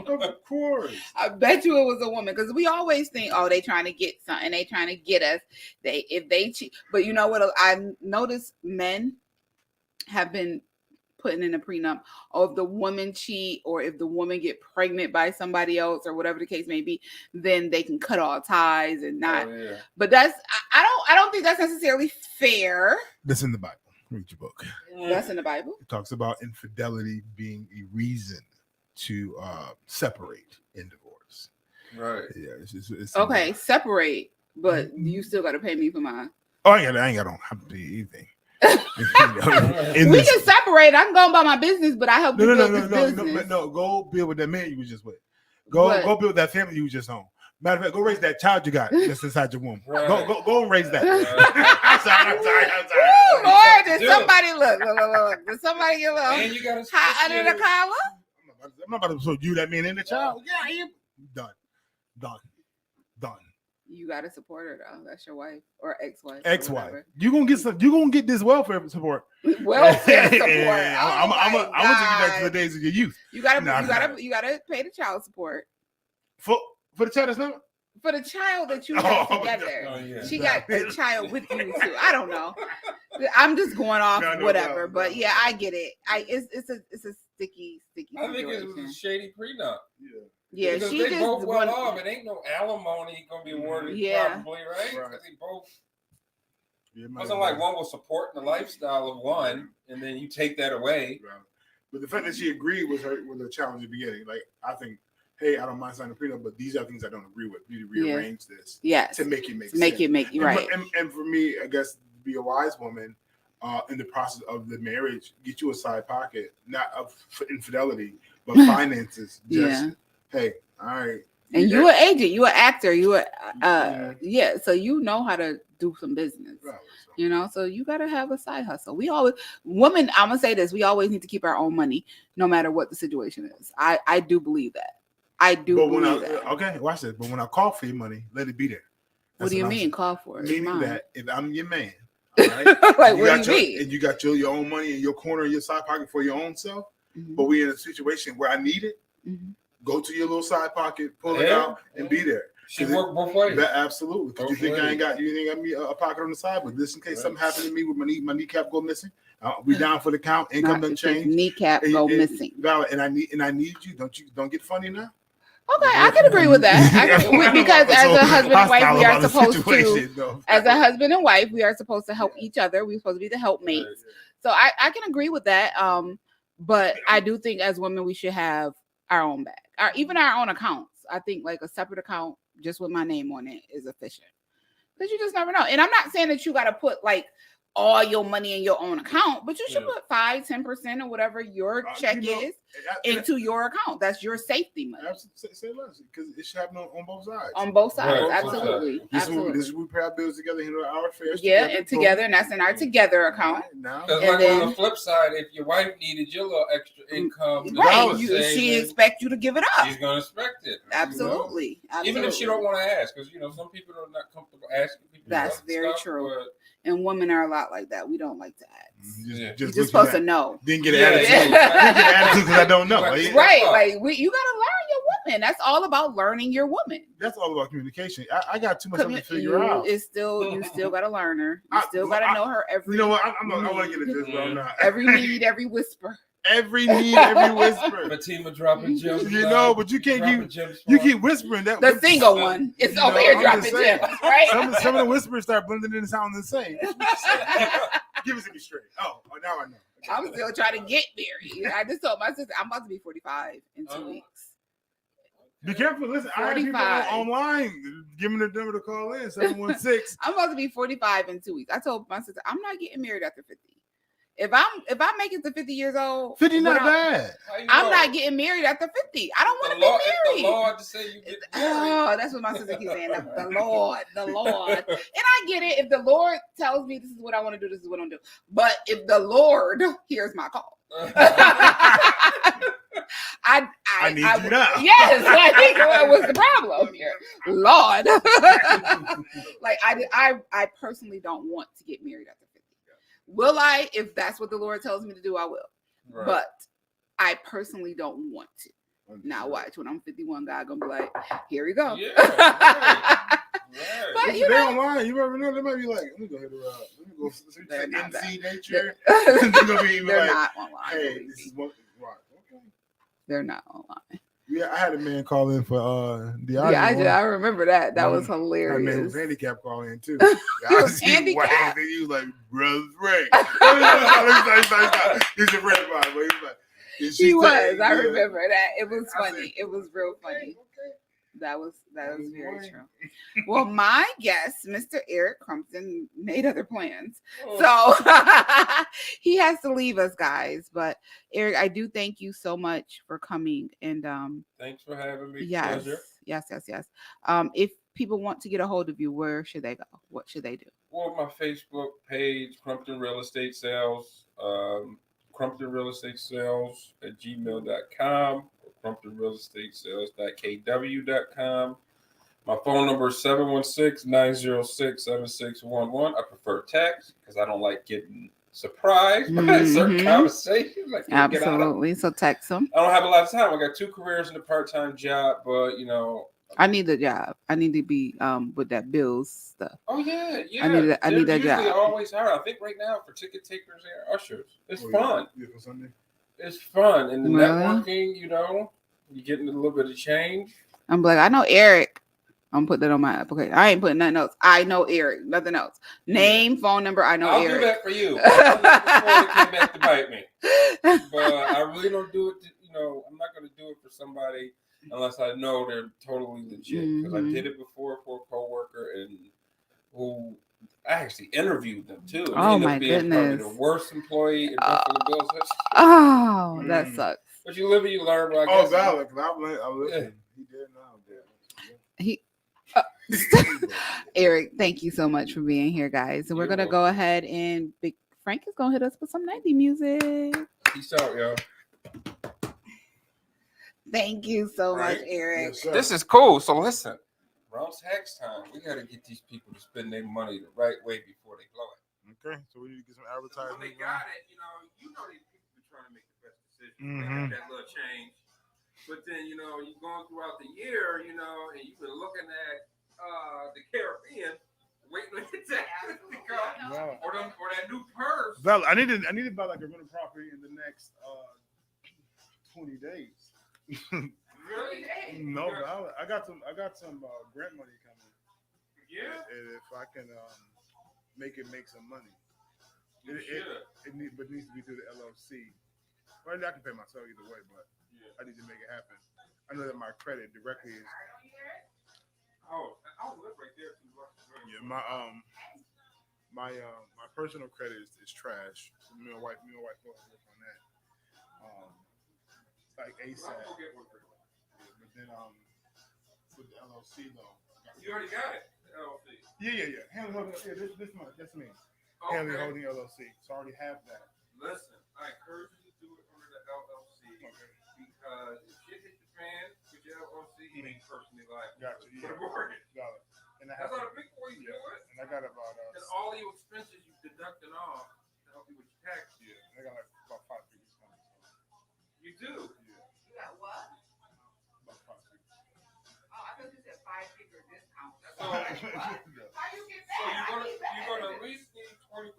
B: of course.
A: I bet you it was a woman because we always think, they trying to get something. They trying to get us. If they cheat. But you know what? I noticed men have been putting in a prenup, or if the woman cheat, or if the woman get pregnant by somebody else, or whatever the case may be, then they can cut all ties and not.
C: Oh, yeah.
A: But I don't think that's necessarily fair.
B: That's in the Bible. Read your book.
A: That's in the Bible.
B: It talks about infidelity being a reason to separate in divorce.
C: Right.
B: Yeah. It's
A: Okay, separate, but you still got to pay me for mine.
B: Oh, I don't have to do anything. In
A: We
B: this-
A: can separate. I can go about my business, but I help you build this business.
B: no. Go build with that man you was just with. Go build with that family you was just on. Matter of fact, go raise that child you got that's inside your womb.
C: Right.
B: Go and raise that.
C: Right.
B: I'm sorry.
A: Woo, Lord, did
C: Do
A: somebody look? Did somebody get a little
C: And you got to
A: hot under the collar?
B: I'm not about to show you that man in the child. Yeah, I am. Done.
A: You got to support her though. That's your wife or ex-wife. or
B: Ex-wife.
A: whatever.
B: You gonna get this welfare support.
A: Welfare support.
B: Yeah, I'm gonna take you back to the
A: God.
B: days of your youth.
A: You gotta
B: Nah,
A: you gotta pay the child support
B: For the child that's not.
A: for the child that you have
B: Oh,
A: together.
C: Oh, yeah.
A: She got a child with you too. I don't know. I'm just going off
B: No,
A: whatever,
B: no,
A: but
B: no.
A: yeah, I get it. It's a sticky
C: I think it
A: situation.
C: was a shady prenup.
B: Yeah.
A: Yeah,
C: Because
A: she
C: they
A: just
C: both well
A: wanted-
C: off. It ain't no alimony gonna be awarded.
A: Yeah.
C: Probably right.
B: Right.
C: 'Cause they both.
B: Yeah,
C: It wasn't like one was supporting the lifestyle of one, and then you take that away.
B: Right. But the fact that she agreed with her challenge at the beginning, like I think, hey, I don't mind signing a prenup, but these are things I don't agree with. You need to rearrange this
A: Yes.
B: to make it make
A: Make
B: sense.
A: it make right.
B: And for me, I guess to be a wise woman, in the process of the marriage, get you a side pocket, not of infidelity, but finances. Just hey, all right.
A: And you an agent, you an actor, you a
B: Yeah.
A: so you know how to do some business.
B: Right, so.
A: You know, so you gotta have a side hustle. We always women, I'm gonna say this, we always need to keep our own money no matter what the situation is. I do believe that. I do
B: But when
A: believe that.
B: okay, watch this. But when I call for your money, let it be there.
A: What do you mean? Call for it.
B: Meaning
A: Mine.
B: that if I'm your man, all right,
A: Like
B: you
A: what
B: got
A: do you mean?
B: and you got your own money in your corner, in your side pocket for your own self,
A: Mhm.
B: but we in a situation where I need it,
A: Mhm.
B: go to your little side pocket, pull it
C: Yeah.
B: out, and be there.
C: She worked both ways.
B: Absolutely. Because you think I ain't got me a pocket on the side, but just in case something happened to me with my kneecap go missing, we down for the count. Income
A: Not
B: doesn't
A: if his
B: change.
A: kneecap go missing.
B: Valid, and I need you. Don't get funny now.
A: Okay, I can agree with that. Because as a husband and wife, we are supposed to. As a husband and wife, we are supposed to help each other. We're supposed to be the helpmates. So I can agree with that. But I do think as women, we should have our own bag, even our own accounts. I think like a separate account just with my name on it is efficient. Because you just never know. And I'm not saying that you got to put like all your money in your own account, but you should put 5-10% or whatever your check is into your account. That's your safety money.
B: Say less, because it should happen on both sides.
A: On both sides,
C: Right.
A: absolutely.
B: This
A: Absolutely.
B: is we pay our bills together, handle our affairs
A: together, and that's in our together account.
B: Now,
C: Because
A: And
C: like
A: then-
C: on the flip side, if your wife needed your little extra income, to
A: Right.
C: do
A: She
C: savings,
A: expect you to give it up.
C: she's gonna expect it.
A: Absolutely.
C: Even if she don't want to ask, because some people are not comfortable asking people.
A: That's
C: about
A: very
C: stuff,
A: true.
C: but-
A: And women are a lot like that. We don't like to ask.
C: Yeah.
A: You're just supposed to know.
B: Didn't get
C: Yeah,
B: an attitude.
C: yeah.
B: Didn't get an attitude because I don't know.
C: Right.
A: Right.
C: Fuck.
A: Like you gotta learn your woman. That's all about learning your woman.
B: That's all about communication. I got too much stuff to figure out.
A: You still gotta learn her. You still gotta know her every
B: You know what? I want to get into this, but I'm not.
A: every need, every whisper.
B: every need, every whisper.
C: Fatima dropping gems.
B: You know, but you can't you keep whispering that.
A: The single one. It's over here dropping gems, right?
B: Some of the whispers start blending in and sounding the same. Give it to me straight. Oh, now I know.
A: I'm still trying to get married. I just told my sister I'm about to be 45 in 2 weeks.
B: Be careful. Listen, I have people online giving their number to call in 716.
A: I'm about to be 45 in 2 weeks. I told my sister I'm not getting married after 50. If I make it to 50 years old,
B: 50 not bad.
A: I'm not getting married after 50. I don't want to be married.
C: The Lord to say you get married.
A: Oh, that's what my sister keeps saying. The Lord. And I get it. If the Lord tells me this is what I want to do, this is what I'm doing. But if the Lord hears my call, I need you now. Yes, I think what was the problem here, Lord. Like I personally don't want to get married after 50. Will I? If that's what the Lord tells me to do, I will. Right. But I personally don't want to. Now watch, when I'm 51, God gonna be like, here we go. Yeah, right.
B: But you know, online, you never know. They might be like, let me go hit a ride. Let me go MC nature.
A: They're not online.
B: Hey, this is what right. Okay.
A: They're not online.
B: Yeah, I had a man call in for the
A: I remember that. That was hilarious.
B: That man was handicapped calling in too.
A: He was handicapped.
B: He was like, Brother Frank. He's a friend of mine, but he was like,
A: he was. I remember that. It was funny. It was real funny. That was very true. Well, my guest, Mr. Eric Crumpton, made other plans. So he has to leave us, guys. But Eric, I do thank you so much for coming. And
C: thanks for having me.
A: Yes.
C: Pleasure.
A: Yes. If people want to get a hold of you, where should they go? What should they do?
C: Well, my Facebook page, Crumpton Real Estate Sales, Crumpton Real Estate Sales at gmail.com. CrumptonRealEstateSales.kw.com. My phone number is 716-906-7611. I prefer text because I don't like getting surprised by certain conversations.
A: Absolutely. So text them.
C: I don't have a lot of time. I got 2 careers and a part-time job, but you know.
A: I need the job. I need to be with that bills stuff.
C: Oh yeah.
A: I need that job.
C: They always are. I think right now for ticket takers and ushers, it's fun.
B: Yeah, for Sunday.
C: It's fun, and the networking, you know, you're getting a little bit of change.
A: I'm like, I know Eric. I'm putting that on my application. I ain't putting nothing else. I know Eric. Nothing else. Name, phone number. I know Eric.
C: I'll do that for you. Before it came back to bite me. But I really don't do it. I'm not going to do it for somebody unless I know they're totally legit. Because I did it before for a coworker and who I actually interviewed them too.
A: Oh my goodness!
C: Probably the worst employee in Buffalo Bills history.
A: Oh, that sucks.
C: But you live and you learn. But
B: I valid. I listened. He did now.
A: Eric, thank you so much for being here, guys. And we're gonna go ahead and Big Frank is gonna hit us with some 90 music.
C: Peace out, yo.
A: Thank you so much, Eric.
B: Yes,
C: this is cool. So listen. Around tax time, we got to get these people to spend their money the right way before they blow it.
B: Okay, so we need to get some advertising.
C: When they got it, these people are trying to make the best decision. They have that little change. But then, you're going throughout the year, and you've been looking at the Caribbean, waiting on your taxes to come, or that new purse.
B: Val, I need to buy like a rental property in the next 20 days.
C: Really?
B: No, but I got some grant money coming.
C: Yeah.
B: And if I can make some money, it needs to be through the LLC. Well, I can pay myself either way, but I need to make it happen. I know that my credit directly is.
C: Oh, I'll live right there.
B: Yeah, my personal credit is trash. So me and my wife will work on that. Like ASAP. But then with the LLC though.
C: You already got it. The LLC.
B: Yeah. This month. That's me.
C: Okay.
B: Hanley Holding LLC. So I already have that.
C: Listen, I encourage you to do it under the LLC because if shit hits the fan with your LLC, you ain't personally liable.
B: Gotcha.
C: For the mortgage.
B: Got it. And
C: that's how the big boys do it.
B: And I got about
C: and all your expenses you deducting off to help you with your tax.
B: Yeah. I got like about 5 figures coming.
C: You do.
A: You got what?
B: About 5 figures.
A: Oh, I thought you said 5-figure discount.
C: So,
A: how you get that?
C: So you're gonna at least need 20%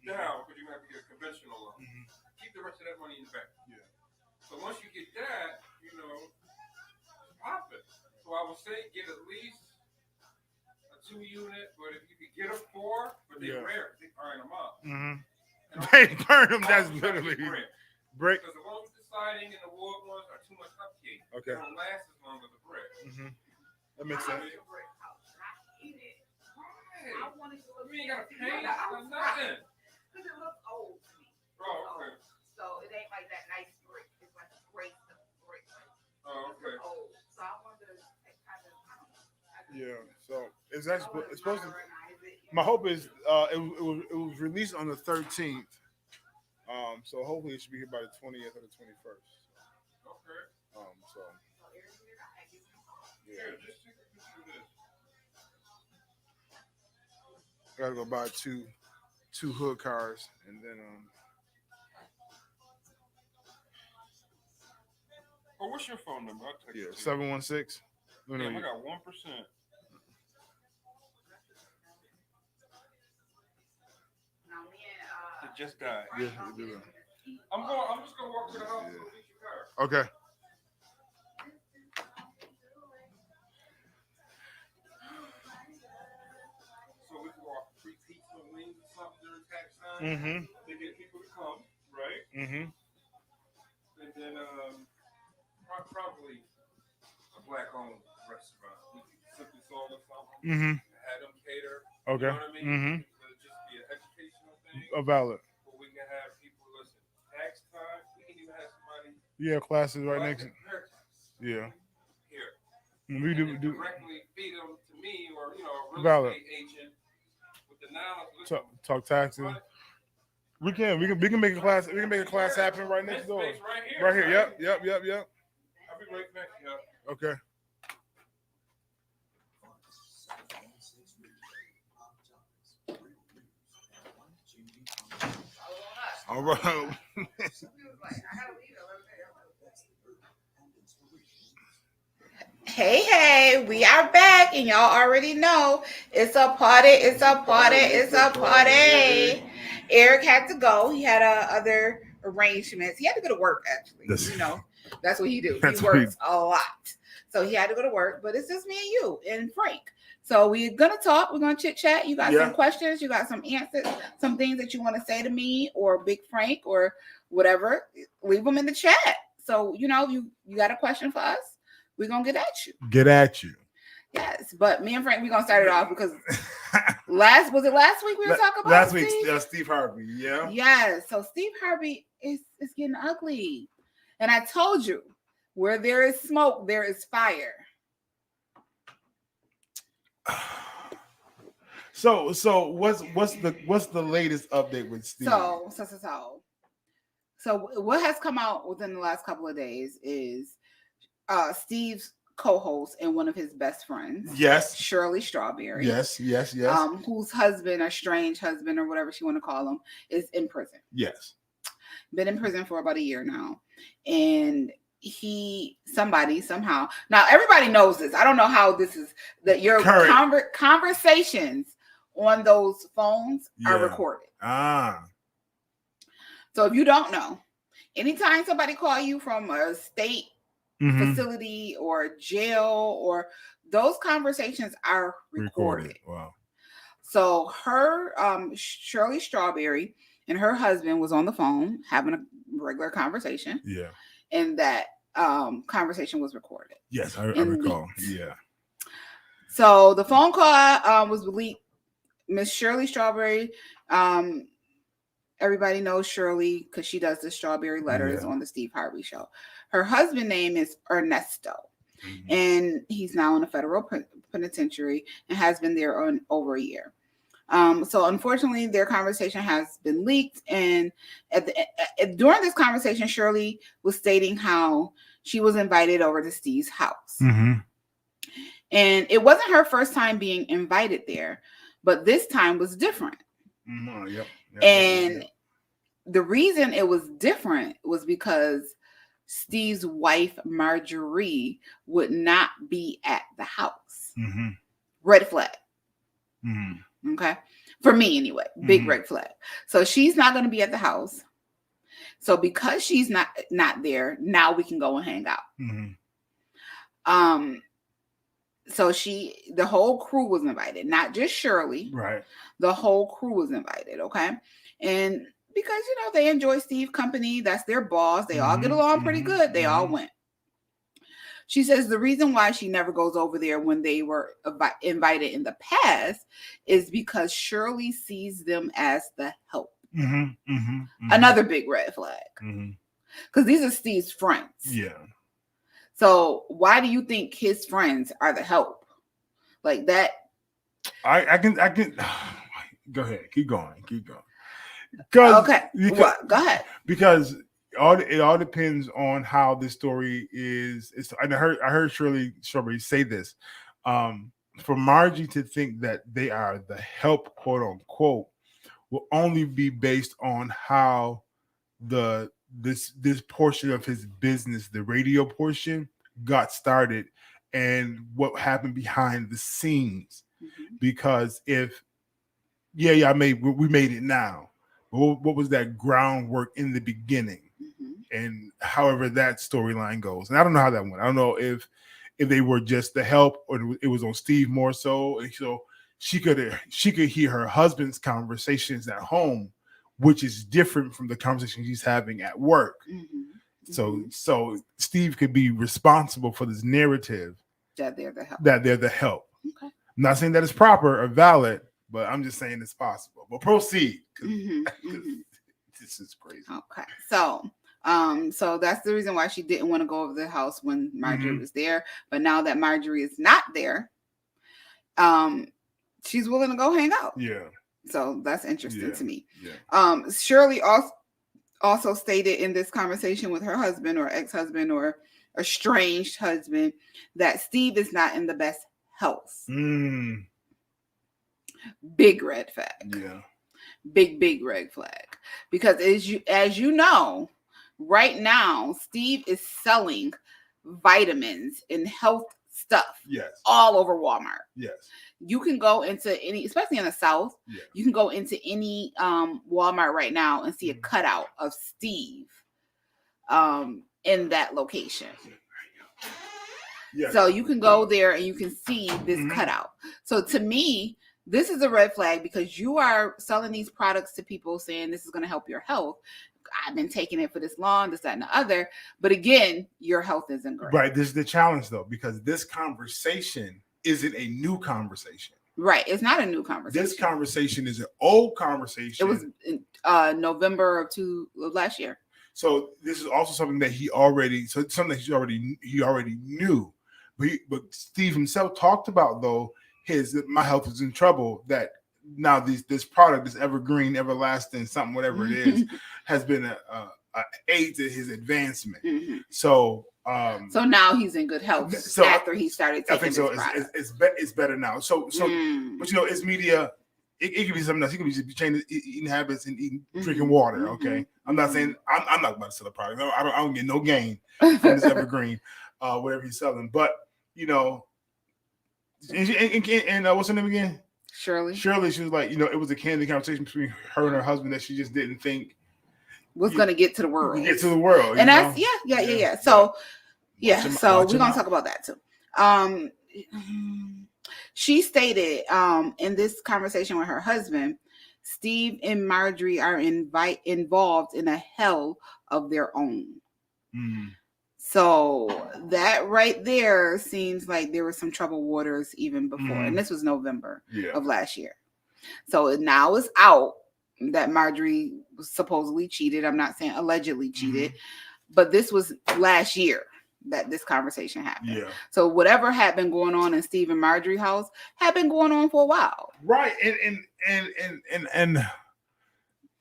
C: down, but you're gonna have to get a conventional loan. Keep the rest of that money in the bank. be
B: Yeah.
C: rare because they burn them up.
B: Mm-hmm.
C: And
B: They
C: also,
B: burn them.
C: also
B: That's
C: try to
B: literally
C: get brick.
B: brick.
C: Because the ones with the siding and the wood ones are too much upkeep.
B: Okay.
C: They don't last as long as the brick.
B: Mm-hmm. That makes sense.
C: Right. We ain't got to paint or nothing.
A: Because it looks old to me.
C: Oh, okay.
A: So it ain't like that nice brick. It's like great brick.
C: Oh, okay.
A: Old. So I wanted to kind of.
B: Yeah. So it's actually it's supposed to. My hope is it was released on the 13th. So hopefully it should be here by the 20th or the 21st.
C: Okay.
B: So.
C: Here, just take a picture of this.
B: Gotta go buy two hood cars and then
C: Oh, what's your phone number? I'll text
B: yeah,
C: it to you.
B: 716. No, no,
C: Damn, I
B: you-
C: got 1%. It just died.
B: yeah, you do that.
C: I'm just gonna walk to the house and
B: Yeah.
C: release your car.
B: Okay.
C: So we can walk free pizza and wings or something during tax time
B: Mm-hmm.
C: to get people to come, right?
B: Mm-hmm.
C: And then probably a black-owned restaurant. We can simply solve or something.
B: Mm-hmm.
C: Have them cater.
B: Okay.
C: You know what I mean?
B: Mm-hmm.
C: It'll just be an educational thing.
B: Valid.
C: But we can have people listen. Tax time. We can even have somebody.
B: Yeah, classes right next.
C: Her tax
B: Yeah.
C: here.
B: We do.
C: Directly feed them to me or a real
B: Valid.
C: estate agent with the knowledge.
B: Talk taxes. We can make a class. We can make a class happen right next door.
C: Right here.
B: Right here. Yep.
C: I'll be right back, y'all.
B: Okay. All right.
A: Hey, we are back, and y'all already know it's a party. It's a party. It's a party. Eric had to go. He had other arrangements. He had to go to work, actually. That's what he do. He works a lot. So he had to go to work, but it's just me and you and Frank. So we're going to talk. We're going to chit chat. You got some questions. You got some answers, some things that you want to say to me or Big Frank or whatever. Leave them in the chat. So, you got a question for us? We're going to get at you.
B: Get at you.
A: Yes, but me and Frank, we're going to start it off because last week we were talking about
B: last week, Steve Harvey, yeah?
A: Yes, so Steve Harvey is getting ugly. And I told you, where there is smoke, there is fire.
B: So what's the latest update with Steve?
A: So what has come out within the last couple of days is Steve's co-host and one of his best friends.
B: Yes.
A: Shirley Strawberry.
B: Yes.
A: Whose husband, a strange husband or whatever she want to call him, is in prison.
B: Yes.
A: Been in prison for about a year now. And somebody somehow, now everybody knows this. I don't know how this is, that your conversations on those phones are recorded. So if you don't know, anytime somebody call you from a state facility or jail, or those conversations are recorded.
B: Wow. So
A: her Shirley Strawberry and her husband was on the phone having a regular conversation.
B: Yeah.
A: And that conversation was recorded.
B: Yes, I recall.
A: Leaked.
B: Yeah.
A: So the phone call was leaked. Miss Shirley Strawberry. Everybody knows Shirley because she does the Strawberry Letters on the Steve Harvey Show. Her husband's name is Ernesto, and he's now in a federal penitentiary and has been there on over a year. So unfortunately, their conversation has been leaked, and during this conversation, Shirley was stating how she was invited over to Steve's house, and it wasn't her first time being invited there, but this time was different.
B: Yep.
A: And the reason it was different was because Steve's wife, Marjorie, would not be at the house. Red flag. Okay. For me anyway, big red flag. So she's not going to be at the house. So because she's not there, now we can go and hang out. So the whole crew was invited, not just Shirley.
B: Right.
A: The whole crew was invited, okay? And because, they enjoy Steve's company, that's their boss. They all get along pretty good. They all went. She says the reason why she never goes over there when they were invited in the past is because Shirley sees them as the help. Another big red flag. Because these are Steve's friends.
B: Yeah.
A: So why do you think his friends are the help? Like that?
B: I can go ahead. Keep going.
A: Okay. Go ahead.
B: Because it all depends on how this story is. And I heard Shirley Strawberry say this. For Margie to think that they are the help, quote unquote, will only be based on how this portion of his business, the radio portion, got started and what happened behind the scenes. Because if we made it now. What was that groundwork in the beginning? And however that storyline goes. And I don't know how that went. I don't know if they were just the help or it was on Steve more so. And so she could hear her husband's conversations at home, which is different from the conversation he's having at work. So Steve could be responsible for this narrative
A: that they're the help. Okay.
B: I'm not saying that it's proper or valid, but I'm just saying it's possible. But proceed. This is crazy.
A: Okay. So that's the reason why she didn't want to go over the house when Marjorie was there. But now that Marjorie is not there, she's willing to go hang out.
B: Yeah.
A: So that's interesting to me.
B: Yeah.
A: Shirley also stated in this conversation with her husband or ex-husband or estranged husband that Steve is not in the best health. Big red flag.
B: Yeah.
A: Big red flag. Because as you know, right now, Steve is selling vitamins and health stuff all over Walmart.
B: Yes.
A: You can go into any, especially in the South, you can go into any Walmart right now and see a cutout of Steve in that location. So you can go there and you can see this cutout. So to me, this is a red flag because you are selling these products to people saying this is going to help your health. I've been taking it for this long, this, that, and the other. But again, your health isn't great.
B: Right. This is the challenge, though, because this conversation isn't a new conversation.
A: Right. It's not a new conversation.
B: This conversation is an old conversation.
A: It was in November of last year.
B: So this is also something that he already knew. But Steve himself talked about, though, my health is in trouble, that now this product, this evergreen, everlasting, something, whatever it is, has been a aid to his advancement. So
A: now he's in good health after he started taking this product.
B: It's better now. But it's media. It could be something else. He could be just changing eating habits and drinking water. Okay, I'm not saying I'm not about to sell a product. I don't get no gain from this evergreen, whatever he's selling. But and what's her name again?
A: Shirley.
B: She was like, it was a candid conversation between her and her husband that she just didn't think
A: was going to get to the world.
B: And
A: that's yeah. So so we're going to talk about that too. She stated in this conversation with her husband, Steve and Marjorie are involved in a hell of their own. So that right there seems like there were some troubled waters even before. And this was November of last year. So now it's out that Marjorie was supposedly cheated. I'm not saying allegedly cheated, but this was last year that this conversation happened.
B: Yeah.
A: So whatever had been going on in Steve and Marjorie's house had been going on for a while.
B: Right. And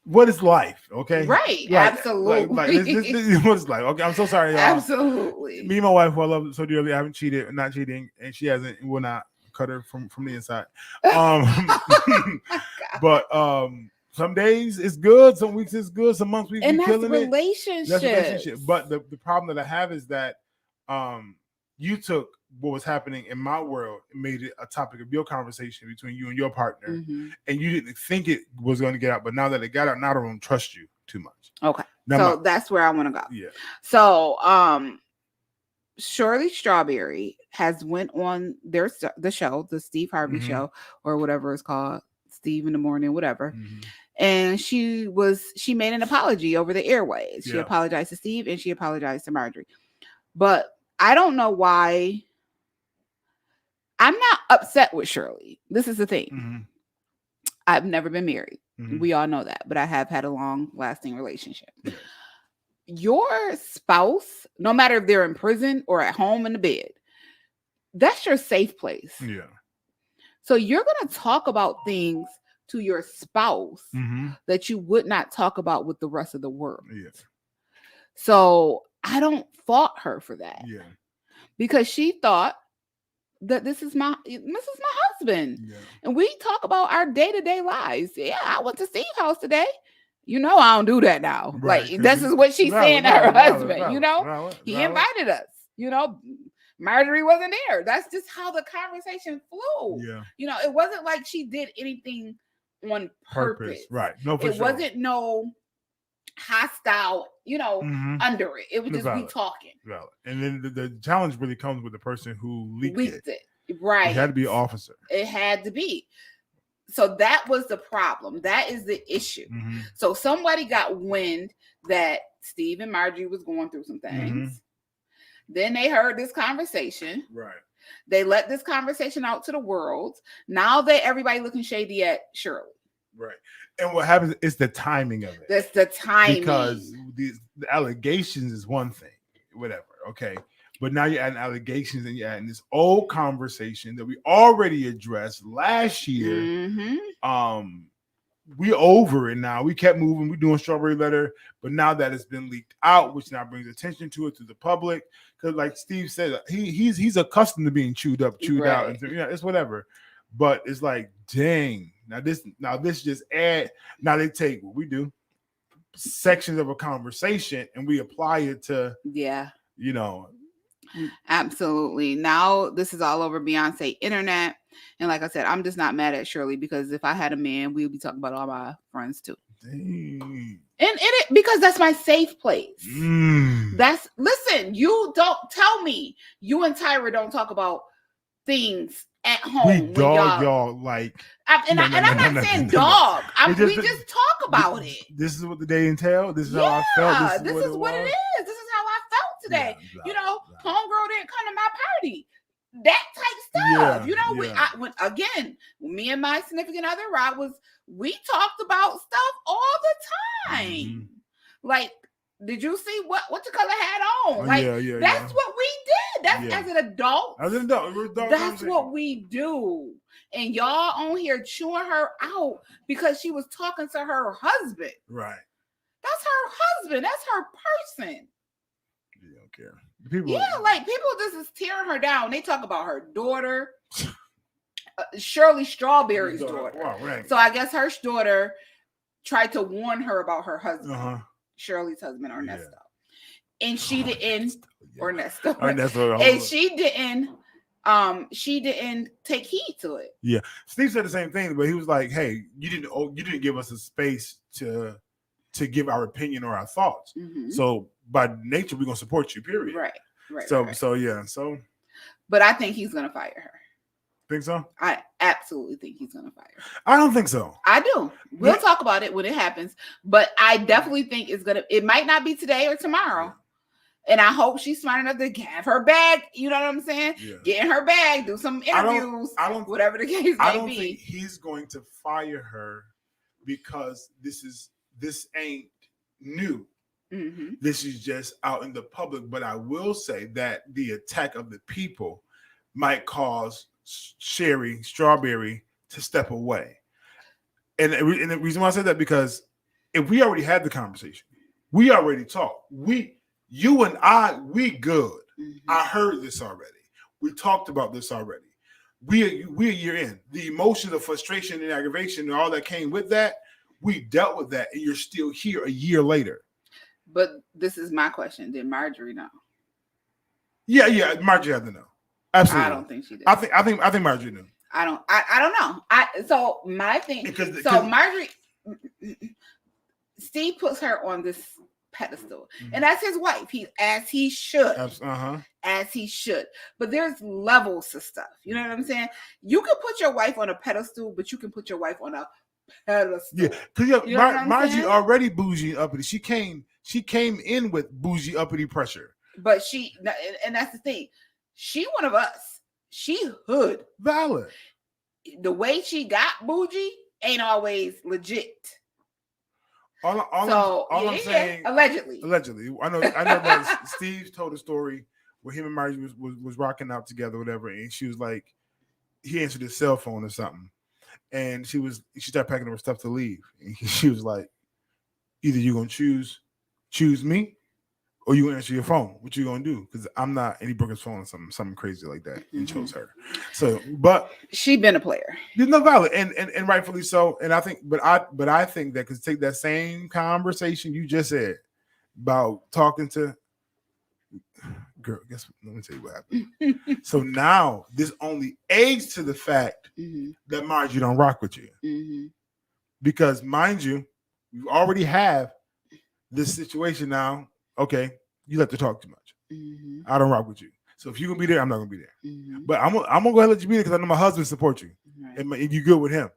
B: what is life? Okay.
A: Right. Absolutely.
B: What is life? Okay. I'm so sorry, y'all.
A: Absolutely.
B: Me and my wife, who I love so dearly, I haven't cheated, not cheating, and she hasn't, will not cut her from the inside. But some days it's good, some weeks it's good, some months we be killing it. That's relationship. But the problem that I have is that you took what was happening in my world and made it a topic of your conversation between you and your partner, and you didn't think it was going to get out, but now that it got out, now I don't trust you too much.
A: Okay. So that's where I want to go.
B: Yeah.
A: So Shirley Strawberry has went on the show, the Steve Harvey
B: Mhm.
A: show, or whatever it's called, Steve in the Morning, whatever.
B: Mhm.
A: And she made an apology over the airways. She
B: Yeah.
A: apologized to Steve and she apologized to Marjorie. But I don't know why. I'm not upset with Shirley. This is the thing.
B: Mhm.
A: I've never been married.
B: Mhm.
A: We all know that, but I have had a long-lasting relationship.
B: Yes.
A: Your spouse, no matter if they're in prison or at home in the bed, that's your safe place.
B: Yeah.
A: So you're going to talk about things to your spouse
B: Mhm.
A: that you would not talk about with the rest of the world.
B: Yeah.
A: So I don't fault her for that.
B: Yeah.
A: Because she thought that this is my husband.
B: Yeah.
A: And we talk about our day-to-day lives. Yeah, I went to Steve's house today. You know, I don't do that now.
B: Right,
A: Like, this is what she's saying to her husband. You know, he invited us. You know, Marjorie wasn't there. That's just how the conversation flew.
B: Yeah.
A: You know, it wasn't like she did anything on purpose.
B: Right. No, for
A: It
B: sure.
A: wasn't no hostile, you know,
B: Mhm.
A: under it. It was just
B: Valid.
A: we talking.
B: Valid. And then the challenge really comes with the person who leaked it.
A: Right.
B: It had to be an officer.
A: It had to be. So that was the problem. That is the issue.
B: Mhm.
A: So somebody got wind that Steve and Marjorie was going through some things. Then they heard this conversation.
B: Right.
A: They let this conversation out to the world. Now that everybody looking shady at Shirley.
B: Right. And what happens is the timing of it.
A: That's the timing.
B: Because the allegations is one thing, whatever. Okay. But now you're adding allegations and you're adding this old conversation that we already addressed last year.
A: Mhm.
B: We over it now. We kept moving. We're doing Strawberry Letter, but now that it's been leaked out, which now brings attention to it to the public. Because, like Steve said, he's accustomed to being chewed out, and it's whatever. But it's like, dang, now this just add. Now they take what we do, sections of a conversation, and we apply it to you know.
A: Absolutely. Now this is all over Beyonce internet. And like I said, I'm just not mad at Shirley because if I had a man, we would be talking about all my friends too.
B: Dang.
A: And because that's my safe place.
B: Mm.
A: Listen, you don't tell me you and Tyra don't talk about things at home.
B: We dog y'all like.
A: I'm not saying dog. We just talk about it.
B: This is what the day entailed. This is how I felt.
A: This is what it is. This is how I felt today. Homegirl didn't come to my party. That type stuff. When me and my significant other, we talked about stuff all the time.
B: Mm-hmm.
A: Like, did you see what the color had on? That's what we did. That's as an adult. That's what we do. And y'all on here chewing her out because she was talking to her husband.
B: Right.
A: That's her husband. That's her person.
B: You don't care.
A: People just is tearing her down. They talk about her daughter, Shirley Strawberry's daughter.
B: Wow, right.
A: So I guess her daughter tried to warn her about her husband, Shirley's husband, Ernesto. And she didn't, Ernesto. And she didn't take heed to it.
B: Yeah. Steve said the same thing, but he was like, hey, you didn't give us a space to give our opinion or our thoughts.
A: Mm-hmm.
B: So by nature, we're gonna support you, period.
A: Right.
B: So
A: but I think he's gonna fire her.
B: Think so?
A: I absolutely think he's gonna fire her.
B: I don't think so.
A: I do. We'll talk about it when it happens, but I definitely think it might not be today or tomorrow. And I hope she's smart enough to have her bag. You know what I'm saying? Yeah. Get in her bag, do some interviews, whatever the case may be.
B: I don't think he's going to fire her because this ain't new.
A: Mm-hmm.
B: This is just out in the public. But I will say that the attack of the people might cause Sherry Strawberry to step away. And the reason why I said that, because if we already had the conversation, we already talked. You and I, we good.
A: Mm-hmm.
B: I heard this already. We talked about this already. We a year in. The emotions of frustration and aggravation and all that came with that, we dealt with that, and you're still here a year later.
A: But this is my question. Did Marjorie know?
B: Yeah, Marjorie had to know. Absolutely.
A: I don't think she did.
B: I think Marjorie knew.
A: I don't know. So my thing. Marjorie, Steve puts her on this pedestal,
B: Mhm.
A: and that's his wife. As he should. As he should. But there's levels to stuff. You know what I'm saying? You can put your wife on a pedestal, but you can put your wife on a pedestal.
B: Yeah, because
A: You know what I'm
B: Margie
A: saying?
B: already bougie uppity. She came in with bougie uppity pressure.
A: But and that's the thing. She one of us. She hood.
B: Valid.
A: The way she got bougie ain't always legit.
B: All I'm saying,
A: allegedly.
B: I know that Steve told a story where him and Margie was rocking out together, whatever, and she was like, he answered his cell phone or something, and she started packing up her stuff to leave, and she was like, either you gonna choose me, or you gonna answer your phone. What you gonna do? Because I'm not. And he broke his phone or something crazy like that, and chose her. So, but
A: she been a player.
B: There's no valid, and rightfully so. And I think, but I think that because take that same conversation you just said about talking to girl. Guess what? Let me tell you what happened. So now this only aids to the fact that Margie don't rock with you, because mind you, you already have this situation now. Okay, you like to talk too much. I don't rock with you. So if you're gonna be there, I'm not gonna be there. But I'm gonna go ahead and let you be there because I know my husband supports you, and you good with him.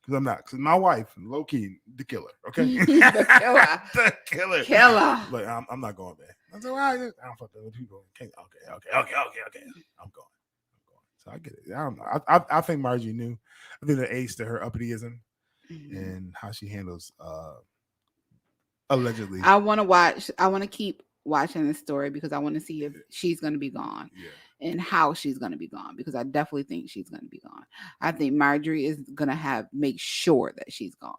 B: Because I'm not. Because my wife, low key, the killer. Okay, the killer. Like I'm not going there. I said, well, I don't fuck with people. Okay. I'm going. So I get it. I don't know. I think Margie knew. I think the ace to her uppity-ism and how she handles allegedly.
A: I want to keep watching this story because I want to see if she's going to be gone and how she's going to be gone, because I definitely think she's going to be gone. I think Marjorie is going to make sure that she's gone,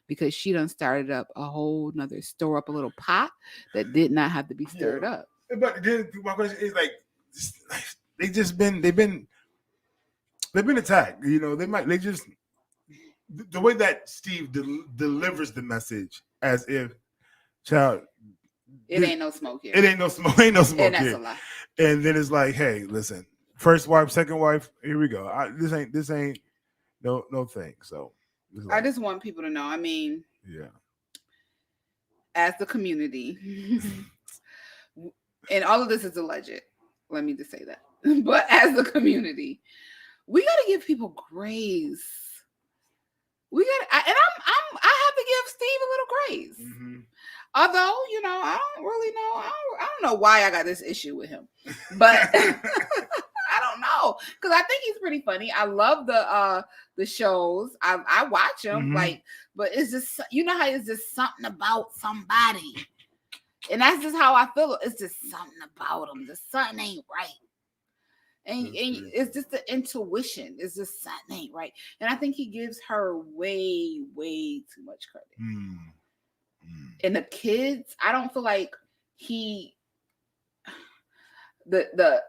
A: because she done started up a whole nother store up a little pot that did not have to be stirred up.
B: But then my question is like, they've been attacked. You know, the way that Steve delivers the message as if, child,
A: it ain't no smoke here.
B: It ain't no smoke. Ain't no smoke
A: and that's
B: here.
A: A lie.
B: And then it's like, hey, listen, first wife, second wife, here we go. This ain't no thing. So like,
A: I just want people to know. I mean, as the community, and all of this is alleged. Let me just say that. But as the community, we got to give people grace. I have to give Steve a little grace. Although, you know, I don't really know. I don't know why I got this issue with him, but I don't know, because I think he's pretty funny. I love the shows. I watch them, but it's just, you know how it's just something about somebody, and that's just how I feel. It's just something about him. The something ain't right. And it's just the intuition. It's just something ain't right. And I think he gives her way, way too much credit. And the kids, I don't feel like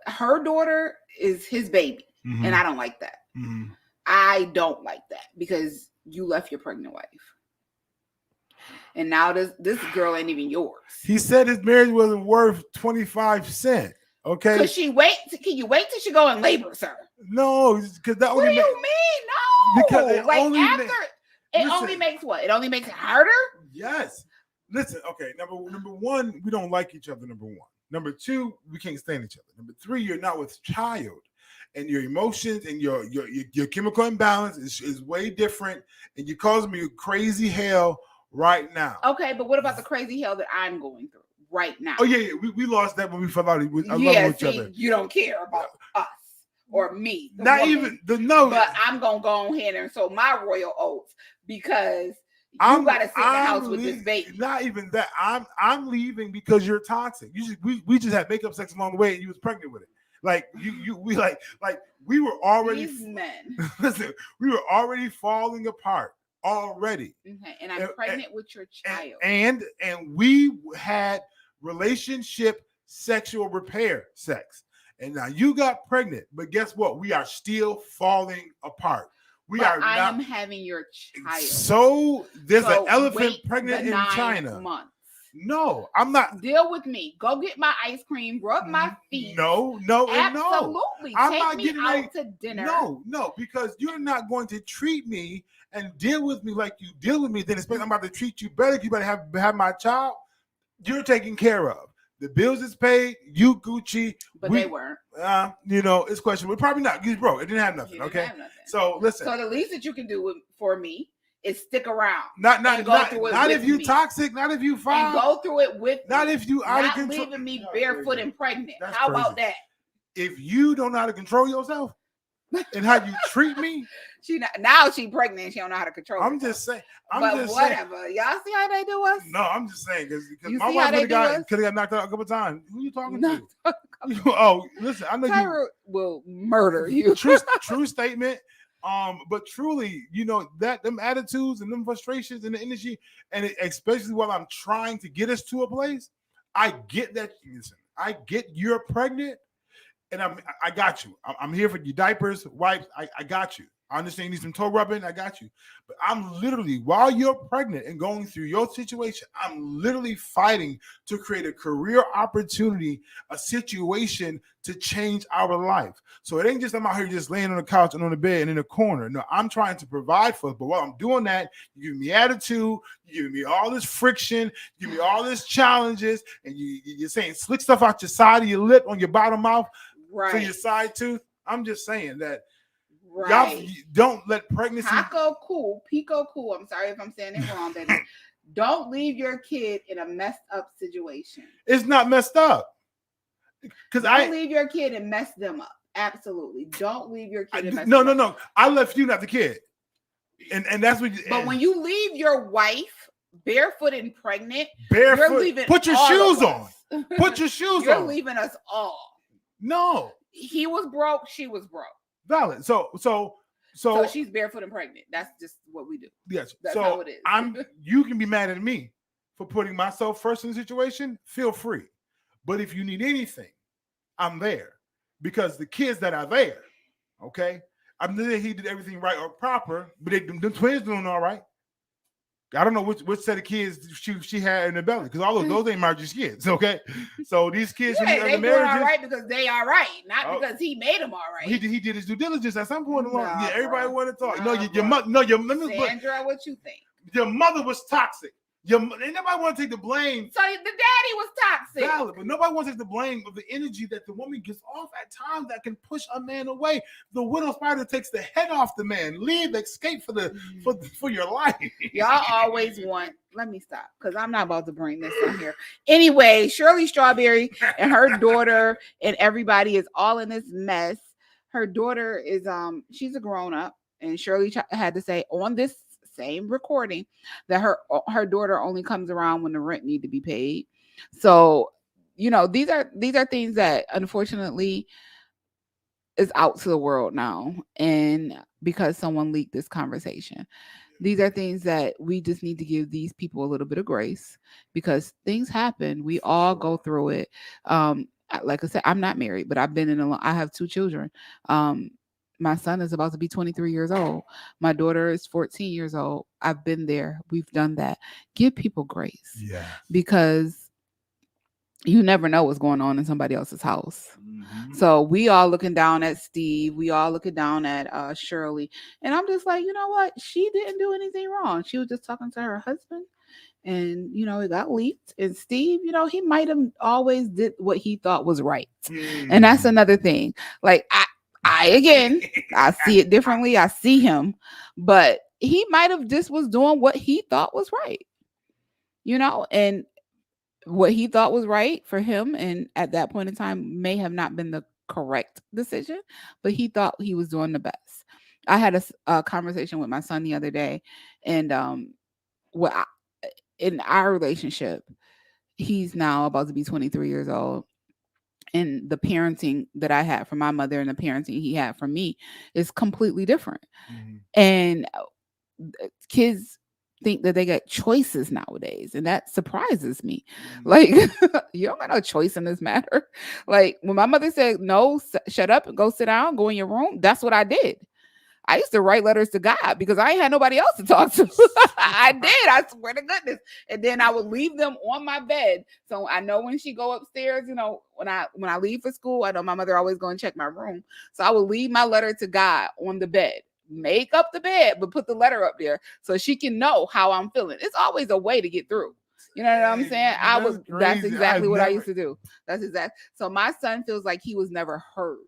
A: her daughter is his baby. And I don't like that. I don't like that, because you left your pregnant wife. And now this girl ain't even yours.
B: He said his marriage wasn't worth 25 cents. Okay.
A: Can you wait till she go in labor, sir?
B: No, because that
A: what do you mean? No,
B: because it
A: only makes what? It only makes it harder?
B: Yes. Listen, okay. Number one, we don't like each other. Number one. Number two, we can't stand each other. Number three, you're not with child, and your emotions and your chemical imbalance is way different, and you're causing me crazy hell right now.
A: Okay, but what about the crazy hell that I'm going through right now?
B: Oh yeah. We lost that when we fell out. I love each other.
A: You don't care about us or me.
B: Not
A: woman,
B: even but
A: I'm gonna go ahead and sow my royal oats, because you gotta sit in the house with this baby.
B: Not even that. I'm leaving because you're toxic. We just had makeup sex along the way, and you was pregnant with it. Like we were already.
A: These men.
B: Listen, we were already falling apart already.
A: Okay, and I'm pregnant with your child.
B: And we had relationship sexual repair sex. And now you got pregnant, but guess what? We are still falling apart.
A: I am having your child.
B: So there's an elephant pregnant in
A: 9
B: China.
A: Months.
B: No, I'm not.
A: Deal with me. Go get my ice cream. Rub my feet.
B: No,
A: absolutely.
B: I'm
A: Take
B: not
A: me
B: getting
A: out to dinner.
B: No, because you're not going to treat me and deal with me like you deal with me. Then expect I'm about to treat you better. You better have my child. You're taken care of. The bills is paid. You Gucci.
A: But they weren't.
B: It's questionable. Probably not. He's broke. It didn't have nothing.
A: He didn't
B: Okay.
A: have nothing.
B: So listen.
A: So the least that you can do for me is stick around.
B: Not if you
A: me.
B: toxic. Not if you foul.
A: And go through it with
B: Not
A: me.
B: if you out of
A: Not
B: control.
A: leaving me barefoot and pregnant.
B: That's
A: How
B: crazy.
A: about that?
B: If you don't know how to control yourself and how you treat me,
A: now she pregnant and she don't know how to control
B: I'm
A: herself.
B: just saying.
A: Whatever. Y'all see how they do us?
B: No, I'm just saying because
A: You
B: my
A: see
B: wife
A: how they
B: could have got knocked out a couple times. Who you talking
A: No.
B: to? Oh, listen, I know
A: Tyra will murder you.
B: True statement. But truly, that them attitudes and them frustrations and the energy, and especially while I'm trying to get us to a place, I get that. Listen, I get you're pregnant, and I got you. I'm here for your diapers, wipes. I got you. I understand you need some toe rubbing. I got you. But I'm literally, while you're pregnant and going through your situation, I'm literally fighting to create a career opportunity, a situation to change our life. So it ain't just I'm out here just laying on the couch and on the bed and in a corner. No, I'm trying to provide for us. But while I'm doing that, you give me attitude, you give me all this friction, you give me all this challenges, and you're saying slick stuff out your side of your lip, on your bottom mouth,
A: Right.
B: to your side tooth. I'm just saying that.
A: Right.
B: Y'all don't let pregnancy.
A: Pico cool. I'm sorry if I'm saying it wrong, baby. Don't leave your kid in a messed up situation.
B: It's not messed up.
A: Don't leave your kid and mess them up. Absolutely. Don't leave your kid and mess
B: them
A: up.
B: No. I left you, not the kid. And that's what.
A: But when you leave your wife barefoot and pregnant,
B: barefoot,
A: you're leaving.
B: Put your shoes on. Put your shoes
A: You're
B: on.
A: You're leaving us all.
B: No.
A: He was broke. She was broke.
B: Valid. So
A: she's barefoot and pregnant. That's just what we do.
B: Yes.
A: That's how it is.
B: You can be mad at me for putting myself first in the situation. Feel free. But if you need anything, I'm there. Because the kids that are there, okay? I'm not saying he did everything right or proper, but them twins doing all right. I don't know which set of kids she had in the belly, because all of those ain't Margie's kids, okay? So these kids from the
A: they
B: other
A: doing
B: marriages,
A: all right because they are right, not because he made them all right.
B: He did his due diligence at some point along.
A: Nah,
B: yeah, everybody want to talk.
A: Nah,
B: Your mother.
A: Sandra, what you think?
B: Your mother was toxic. Ain't nobody want to take the blame.
A: So the daddy was toxic.
B: Valid, but nobody wants to take the blame of the energy that the woman gets off at times that can push a man away. The widow spider takes the head off the man. Leave, escape for your life.
A: Y'all always want. Let me stop, because I'm not about to bring this on here. Anyway, Shirley Strawberry and her daughter and everybody is all in this mess. Her daughter is she's a grown up, and Shirley had to say on this same recording that her daughter only comes around when the rent need to be paid. So these are things that unfortunately is out to the world now, and because someone leaked this conversation, these are things that we just need to give these people a little bit of grace, because things happen. We all go through it. Like I said, I'm not married, but I've been I have 2 children. My son is about to be 23 years old. My daughter is 14 years old. I've been there. We've done that. Give people grace.
B: Yeah.
A: Because you never know what's going on in somebody else's house.
B: Mm-hmm.
A: So we all looking down at Steve. We all looking down at Shirley. And I'm just like, you know what? She didn't do anything wrong. She was just talking to her husband. And, it got leaked. And Steve, he might have always did what he thought was right. Mm-hmm. And that's another thing. Like, I see it differently. I see him, but he might have just was doing what he thought was right, and what he thought was right for him. And at that point in time may have not been the correct decision, but he thought he was doing the best. I had a conversation with my son the other day, and in our relationship, he's now about to be 23 years old. And the parenting that I had from my mother and the parenting he had from me is completely different. Mm-hmm. And kids think that they get choices nowadays, and that surprises me. Mm-hmm. Like, you don't got no choice in this matter. Like, when my mother said, no, shut up and go sit down, go in your room, that's what I did. I used to write letters to God because I ain't had nobody else to talk to. I did. I swear to goodness. And then I would leave them on my bed. So I know when she go upstairs, when I leave for school, I know my mother always go and check my room. So I would leave my letter to God on the bed. Make up the bed, but put the letter up there so she can know how I'm feeling. It's always a way to get through. You know what I'm saying? That's
B: crazy.
A: exactly
B: I've
A: what I
B: never-
A: used to do. That's exact. So my son feels like he was never heard,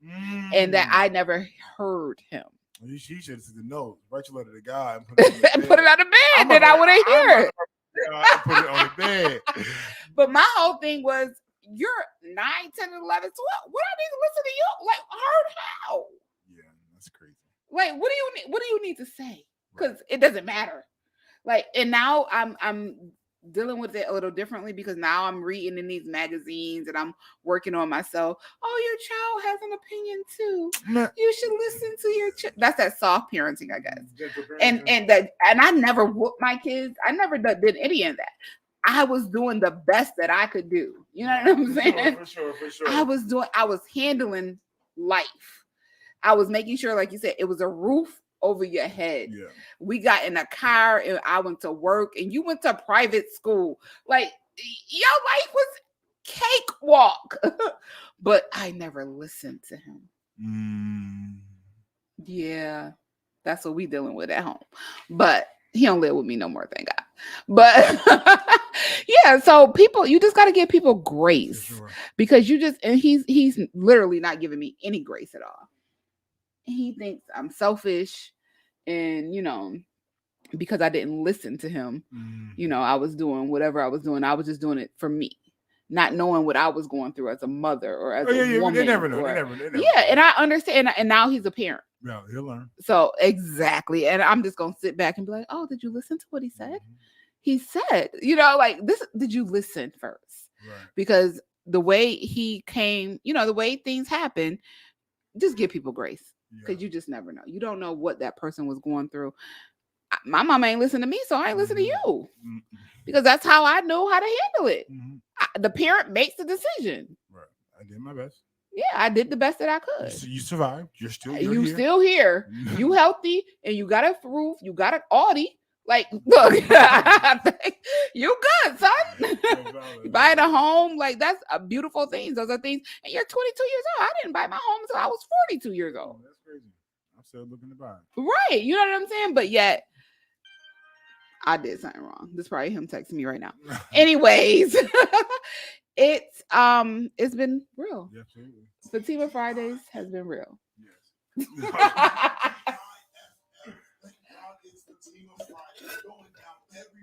B: Mm.
A: and that I never heard him.
B: Well, she should have said no. Write your letter to God and put it on the
A: And put it
B: bed.
A: on the bed,
B: I'm
A: then I
B: gonna-
A: wouldn't
B: I'm
A: hear
B: gonna-
A: it.
B: and put it on the bed.
A: But my whole thing was, you're 9, 10, 11, 12. What I need to listen to you? Like, heard how?
B: Yeah, that's crazy.
A: Like, what do you need? What do you need to say? Because it doesn't matter. Like, and now I'm dealing with it a little differently because now I'm reading in these magazines and I'm working on myself. Oh, your child has an opinion too. You should listen to your child. That's that soft parenting, I guess. And I never whooped my kids. I never did any of that. I was doing the best that I could do. You know what I'm saying?
B: For sure.
A: I was handling life. I was making sure, like you said, it was a roof over your head.
B: Yeah.
A: We got in a car and I went to work and you went to private school. Like, your life was cakewalk. But I never listened to him. Yeah. That's what we dealing with at home. But he don't live with me no more, thank God. But yeah, so people, you just got to give people grace.
B: For sure.
A: Because he's literally not giving me any grace at all. He thinks I'm selfish, and because I didn't listen to him, I was doing whatever I was doing. I was just doing it for me, not knowing what I was going through as a mother or as a woman.
B: They never know. They never
A: Yeah, and I understand. And now he's a parent.
B: Yeah, he'll learn.
A: So exactly, and I'm just gonna sit back and be like, "Oh, did you listen to what he said?" He said, like this. Did you listen first?
B: Right.
A: Because the way he came, the way things happen, just give people grace. Because you just never know. You don't know what that person was going through. My mama ain't listen to me, so I ain't listen to you. Because that's how I know how to handle it. The parent makes the decision.
B: Right. I did my best.
A: Yeah, I did the best that I could.
B: You survived. You're still
A: here. You healthy, and you got a roof. You got an Audi. Like, look, you good, son. You buying a home, like that's a beautiful thing. Those are things. And you're 22 years old. I didn't buy my home until I was 42 years old.
B: That's crazy. I'm still looking to buy.
A: Right. You know what I'm saying? But yet, I did something wrong. This is probably him texting me right now. Anyways, it's been real.
B: Yeah, absolutely.
A: Fatima Fridays has been real.
B: Yes.
D: Fatima Friday going down every